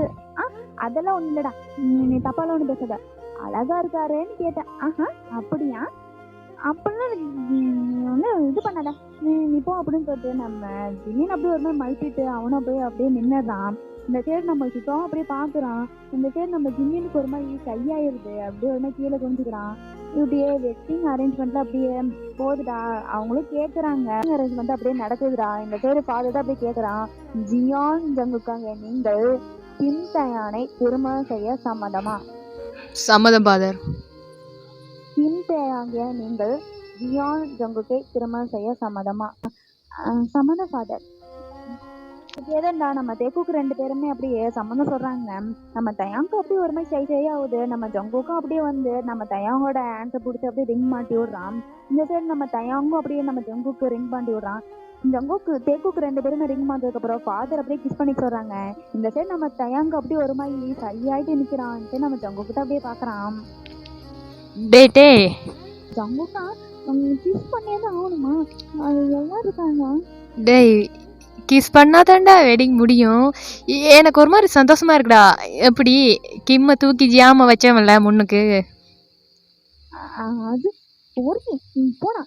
அதெல்லாம் ஒண்ணு இல்லடா. நீ தப்பால ஒண்ணு பேசாத. அழகா இருக்காருன்னு கேட்டேன். அப்படியா? அப்படிலாம் ஒண்ணு இது பண்ணாத நீ போ அப்படின்னு சொல்லிட்டு நம்ம ஜிம்மின் அப்படியே ஒரு மாதிரி மழுப்பிட்டு அவனும் போய் அப்படியே நின்னுறான். இந்த சைடு நம்ம சுத்தம் அப்படியே பாக்குறான். இந்த சைடு நம்ம ஜிம்மினுக்கு ஒரு மாதிரி கையாயிருது, அப்படியே ஒரு மாதிரி கீழே குனிஞ்சுக்கிறான். இப்படியே வெட்டிங் அரேஞ்ச்மெண்ட்ல அப்படியே போகுதுடா. அவங்களும் கேக்குறாங்க, அரேஞ்ச்மெண்ட் அப்படியே நடக்குதுடா. இந்த சைடு ஃபாதர் தான் அப்படியே கேக்குறான், ஜியான் ஜங்குக்காக நீங்கள் கிம் தயானை திருமணம் செய்ய சம்மதமா? சம்மதம் ஃபாதர். கிம் தயாங்கிய நீங்கள் ஜியான் ஜங்குக்கை திருமணம் செய்ய சம்மதமா? சம்மதம் ஃபாதர். ஏதா நம்ம தேக்குக்கு 2 பேருமே அப்படியே சம்மந்தம் சொல்றாங்க. நம்ம தயாங்கு அப்படியே ஒரு மாதிரி சை ஆகுது. நம்ம ஜங்குக்கும் அப்படியே வந்து நம்ம தயாங்கோட ஆன்சர் பிடிச்சி அப்படியே ரிங் மாட்டி விடுறான். இந்த சைடு நம்ம தயாங்கும் அப்படியே நம்ம ஜங்குக்கு ரிங் மாட்டி விடுறான். ஜங்குக்கு தேக்குக்கு 2 பேருமே ரிங் மாட்டதுக்கு அப்புறம் ஃபாதர் அப்படியே கிஸ் பண்ணி சொல்றாங்க. இந்த சைடு நம்ம தயாங்கு அப்படியே ஒரு மாதிரி சையாயிட்டு நிக்கிறான். இந்த சைடு நம்ம ஜங்குக்கிட்ட அப்படியே பாக்குறான். டேட்டே ஜங்குக்கா கிஸ் பண்ணியதான் ஆகணுமா? அது எல்லாம் இருக்காங்க. டேய் கிஸ் பண்ணாதான்டா வெட்டிங் முடியும். எனக்கு ஒரு மாதிரி சந்தோஷமா இருக்குடா. எப்படி கிம்ம தூக்கி ஜியாம வச்சவன்ல முன்னுக்கு. அது போனா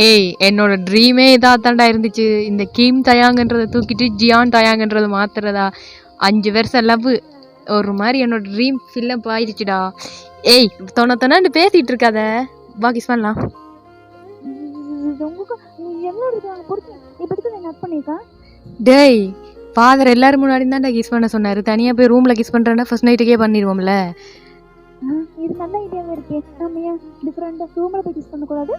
ஏய் என்னோட ட்ரீமே இதாத்தாண்டா இருந்துச்சு. இந்த கிம் தயாங்கன்றதை தூக்கிட்டு ஜியான் தயாங்கன்றதை மாத்துறதா. 5 வருஷம் லவ் ஒரு மாதிரி என்னோட ட்ரீம் ஃபில்லப் ஆயிடுச்சுடா. ஏய் தொண்ணாண்டு பேசிட்டு இருக்காத, வா கிஸ் பண்ணலாம். டேய் ஃபாதர் எல்லாரும் முன்னாடி தான்டா கிஸ் பண்ண சொன்னாரு. தனியா போய் ரூம்ல கிஸ் பண்றேன்னா ஃபர்ஸ்ட் நைட்டுக்கே பண்ணிடுவோம்ல. இது நல்ல ஐடியாவே இருக்கே. நம்ம ஏன் டிஃபரெண்டா ரூம்ல போய் கிஸ் பண்ண கூடாது?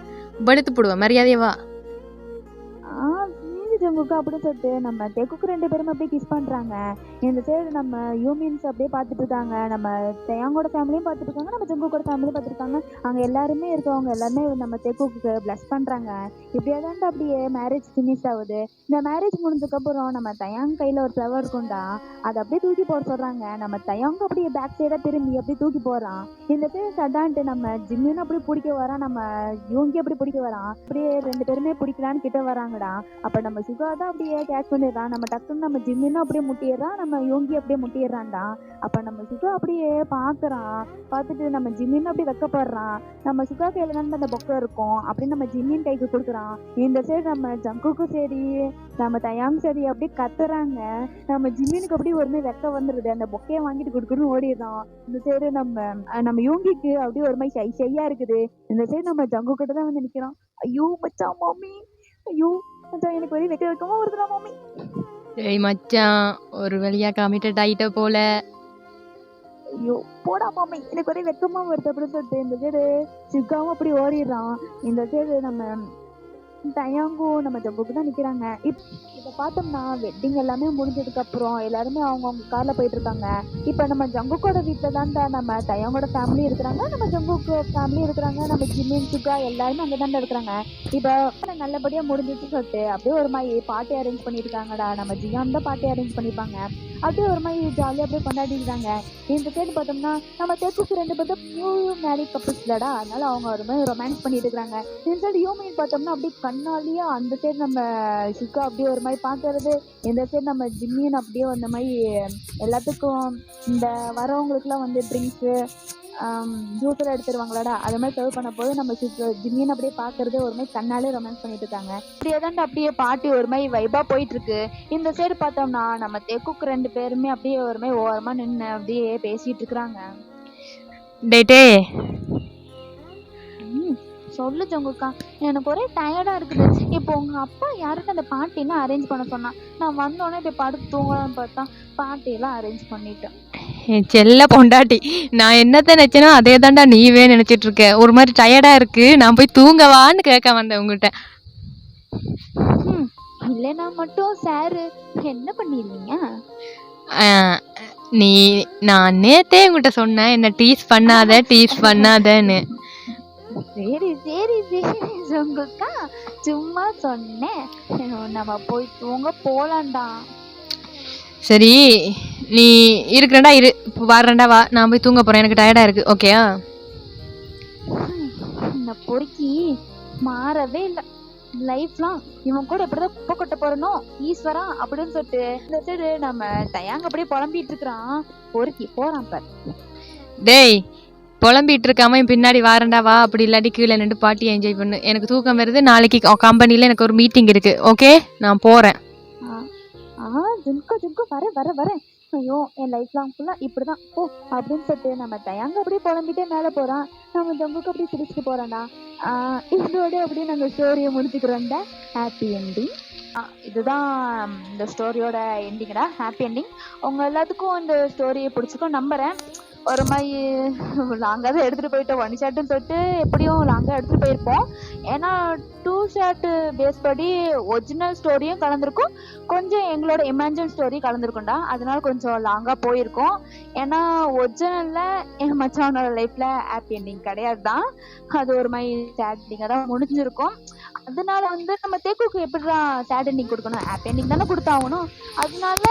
படுத்து போடுவேன் மரியாதையே வா. ஜங்குக்கு அப்படின்னு சொல்லிட்டு நம்ம தெக்குக்கு 2 பேரும் அப்படியே கிஸ் பண்றாங்க. இந்த சைடு நம்ம யூமின்ஸ் அப்படியே பார்த்துட்டு இருக்காங்க. நம்ம தயாங்கோட ஃபேமிலியும் பார்த்துட்டு இருக்காங்க, நம்ம ஜங்குக்கோட ஃபேமிலியும் பார்த்துருக்காங்க. அங்க எல்லாருமே இருக்கவங்க எல்லாருமே நம்ம தெக்குக்கு பிளஸ் பண்றாங்க. இப்படியே தான் அப்படியே மேரேஜ் ஃபினிஷ் ஆகுது. இந்த மேரேஜ் முடிஞ்சதுக்கு அப்புறம் நம்ம தயாங் கையில ஒரு ஃப்ளவர் இருக்கும்டா, அதை அப்படியே தூக்கி போட சொல்றாங்க. நம்ம தயாங்க அப்படியே பேக் சைடா திரும்பி அப்படியே தூக்கி போறான். இந்த சைடு சடான்ட்டு நம்ம ஜிம்மின்னு அப்படியே பிடிக்க வரான், நம்ம யூங்கி அப்படி பிடிக்க வரான். அப்படியே 2 பேருமே பிடிக்கலான்னு கிட்ட வராங்கடா. அப்ப நம்ம சுகா தான் அப்படியே கேட்ச் பண்ணிடுறான். நம்ம டக்குன்னு நம்ம ஜிம்மின்னு அப்படியே முட்டிடுறான், நம்ம யோங்கி அப்படியே முட்டிடுறான்டா. அப்ப நம்ம சுகா அப்படியே பாக்குறான். பார்த்துட்டு நம்ம ஜிம்மின்னு அப்படியே வெக்கப்படுறான். நம்ம சுகா கையில தான் அந்த பொக்கை இருக்கும் அப்படின்னு நம்ம ஜிம்மின் கைக்கு கொடுக்குறான். இந்த சைடு நம்ம ஜங்குக்கும் சரி நம்ம தயாங் சரி அப்படியே கத்துறாங்க. நம்ம ஜிம்மினுக்கு அப்படியே ஒருமே வெக்க வந்துருது. அந்த பொக்கையை வாங்கிட்டு கொடுக்குன்னு ஓடிடுறான். இந்த சைடு நம்ம யோங்கிக்கு அப்படியே ஒரு மாதிரி ஷையா இருக்குது. இந்த சைடு நம்ம ஜங்கு கிட்ட தான் வந்து நிக்கிறான். ஐயோ மச்சான் மாமி, ஐயோ மச்சான் எனக்கு ஒரே வெக்க வெக்கமா வருதுடா மாமி. ஏய் மச்சான், ஒரு வழியா கமிட்டட் ஆயிட்ட போல. ஐயோ போடா மாமி, எனக்கு ஒரே வெக்கமா வருது அப்படின்னு சொல்லிட்டு இந்த சைடு சிக்காவும் அப்படி ஓடிடுறான். இந்த சைடு நம்ம தயாங்கும் நம்ம ஜம்புக்கு தான் நிக்கிறாங்க. இதை பார்த்தோம்னா வெட்டிங் எல்லாமே முடிஞ்சதுக்கு அப்புறம் எல்லாருமே அவங்கவுங்க கார்ல போயிட்டு இருக்காங்க. இப்ப நம்ம ஜங்குக்கோட வீட்டுல தான் நம்ம தயாங்கோட ஃபேமிலி இருக்கிறாங்க, நம்ம ஜங்குக்கு ஃபேமிலி இருக்கிறாங்க, நம்ம ஜிம்மின் சுகா எல்லாருமே அங்கதான்டா இருக்கிறாங்க. இப்ப நல்லபடியா முடிஞ்சிச்சு சொல்லிட்டு அப்படியே ஒரு மாதிரி பார்ட்டி அரேஞ்ச் பண்ணிருக்காங்கடா. நம்ம ஜியான் தான் பார்ட்டி அரேஞ்ச் பண்ணிருப்பாங்க. அப்படியே ஒரு மாதிரி ஜாலியா அப்படியே கொண்டாடிருக்காங்க. இந்த சைடு பார்த்தோம்னா நம்ம தேக்குக்கு 2 பேரும் நியூ மேரிட் கப்பிள்ஸ் இல்லடா, அதனால அவங்க ஒரு மாதிரி ரொமான்ஸ் பண்ணிட்டு இருக்காங்க. இந்த சைடு யூமின் பார்த்தோம்னா அப்படியே கண்ணாலியா அந்த சைடு நம்ம சுகா அப்படியே ஒரு மாதிரி பாக்குறது, இந்த சைடு நம்ம ஜிம்மின் அப்படியே அந்த மாதிரி எல்லாத்துக்கும் இந்த வரவங்களுக்குலாம் வந்து ட்ரிங்க்ஸு ஜூஸில் எடுத்துருவாங்களாடா, அது மாதிரி சர்வ் பண்ண போது நம்ம ஜிம்மின் அப்படியே பாக்குறது ஒரு மாதிரி கண்ணாலே ரொமான்ஸ் பண்ணிட்டு இருக்காங்க. இப்படியே தான் அப்படியே பார்ட்டி ஒரு மாதிரி வைபா போயிட்டு இருக்கு. இந்த சைடு பார்த்தோம்னா நம்ம தெக்குக்கு 2 பேருமே அப்படியே ஒரு மாதிரி ஓரமா நின்று அப்படியே பேசிட்டு இருக்கிறாங்க. டேட்டே சொல்லு ஜங்குக்கா, எனக்கு ஒரே டயர்டா இருக்குது. இப்போ உங்க அப்பா யாருக்கு அந்த பார்ட்டிலாம் அரேஞ்ச் பண்ண சொன்னா, நான் வந்தோடனே போய் படுத்து தூங்கலான்னு பார்த்தா பார்ட்டியெல்லாம் அரேஞ்ச் பண்ணிட்டேன். என் செல்ல பொண்டாட்டி, நான் என்னத்த நினைச்சேனோ அதே தாண்டா நீவே நினைச்சிட்டு இருக்க. ஒரு மாதிரி டயர்டா இருக்கு, நான் போய் தூங்கவான்னு கேட்க வந்தேன் உங்ககிட்ட. இல்லைன்னா மட்டும் சாரு என்ன பண்ணிடுவீங்க? நான் நேத்தே உங்ககிட்ட சொன்னேன், என்ன டீஸ் பண்ணாதன்னு. சரி சரி சரி ஜங்குக்கா, சும்மா சொன்னேன். நம்ம போய் தூங்க போலாம்டா. சரி நீ இருக்கிறடா இரு, இப்போ வரேன்டா வா, நான் போய் தூங்க போறேன், எனக்கு டயர்டா இருக்கு. ஓகேயா? இந்த பொறுக்கி மாறவே இல்லை. லைஃப்லாம் இவன் கூட எப்படிதான் குப்பை கொட்ட போறனோ ஈஸ்வரா அப்படின்னு சொல்லிட்டு இந்த சைடு நம்ம தயாங்க அப்படியே புலம்பிட்டு இருக்கிறான். பொறுக்கி போறான் பாரு. டேய் புலம்பிட்டு இருக்காம என் பின்னாடி வாரண்டா வா, அப்படி இல்லாட்டி கீழே நின்று பாட்டி என்ஜாய் பண்ணு. எனக்கு தூக்கம் வருது, நாளைக்கு கம்பெனில எனக்கு ஒரு மீட்டிங் இருக்கு. ஓகே நான் போறேன். ஜும்கா ஜும்கா வரேன். ஐயோ என் லைஃப் லாங் ஃபுல்லா இப்படிதான் போ அப்படின்னு சொல்லிட்டு நம்ம தயாங்க அப்படியே புலம்பிட்டே மேல போறான். நம்ம ஜம்புக்கு அப்படியே சிரிச்சுட்டு போறான்டா. இதோட அப்படியே நாங்க ஸ்டோரியை முடிச்சுக்கிறோம்டா. Happy ending. இதுதான் இந்த ஸ்டோரியோட எண்டிங்கடா, ஹாப்பி எண்டிங். உங்க எல்லாத்துக்கும் இந்த ஸ்டோரியை பிடிச்சிக்கும் நம்புறேன். ஒரு மாதிரி லாங்காக தான் எடுத்துகிட்டு போயிட்டோம். 1 ஷாட்டுன்னு சொல்லிட்டு எப்படியும் லாங்காக எடுத்துகிட்டு போயிருப்போம். ஏன்னா 2 ஷாட்டு பேஸ் படி ஒரிஜினல் ஸ்டோரியும் கலந்துருக்கும், கொஞ்சம் எங்களோட இமேஜின் ஸ்டோரி கலந்துருக்கும்டா. அதனால கொஞ்சம் லாங்காக போயிருக்கோம். ஏன்னா ஒரிஜினலில் என் மச்சானோட லைஃப்பில் ஹாப்பி எண்டிங் கிடையாது தான், அது ஒரு மாதிரி சேட் எண்டிங்காக தான் முடிஞ்சிருக்கும். அதனால வந்து நம்ம தேக்குக்கு எப்படிதான் சேட் எண்டிங் கொடுக்கணும், ஹாப்பி எண்டிங் தானே கொடுத்தாகணும். அதனால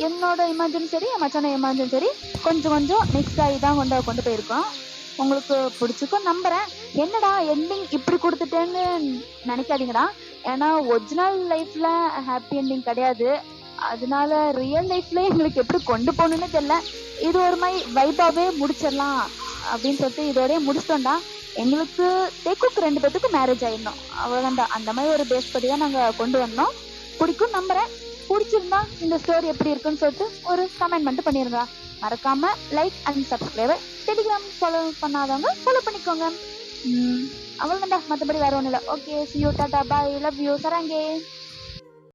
என்னோட இமேஜின் சரி என் மச்சான இமேஜின் சரி கொஞ்சம் நெக்ஸ்ட் ஆகி தான் கொண்டு போயிருக்கோம். உங்களுக்கு பிடிச்சிக்கும் நம்புறேன். என்னடா எண்டிங் இப்படி கொடுத்துட்டேன்னு நினைக்காதீங்கடா, ஏன்னா ஒரிஜினல் லைஃப்ல ஹாப்பி எண்டிங் கிடையாது. அதனால ரியல் லைஃப்ல எங்களுக்கு எப்படி கொண்டு போகணும்னு தெரியல. இது ஒரு மாதிரி வைபாவே முடிச்சிடலாம் அப்படின்னு சொல்லிட்டு இதோடய முடிச்சிட்டோம்டா. எங்களுக்கு தேக்குக்கு 2 பேத்துக்கும் மேரேஜ் ஆயிடணும், அவ்வளோதான்டா. அந்த மாதிரி ஒரு பேஸ் படி தான் நாங்கள் கொண்டு வந்தோம். பிடிக்கும் நம்புறேன். பிடிச்சிருந்தா இந்த ஸ்டோரி எப்படி இருக்குன்னு சொல்லிட்டு ஒரு கமெண்ட் மட்டும் பண்ணிருங்க. மறக்காம like and subscriber, Telegram follow பண்ணாதவங்க ஃபாலோ பண்ணிக்கோங்க. அவ்வளோதான்டா, மற்றபடி வேற ஒன்றும் இல்லை. Okay, see you, tata, bye, love you, சராங்கே.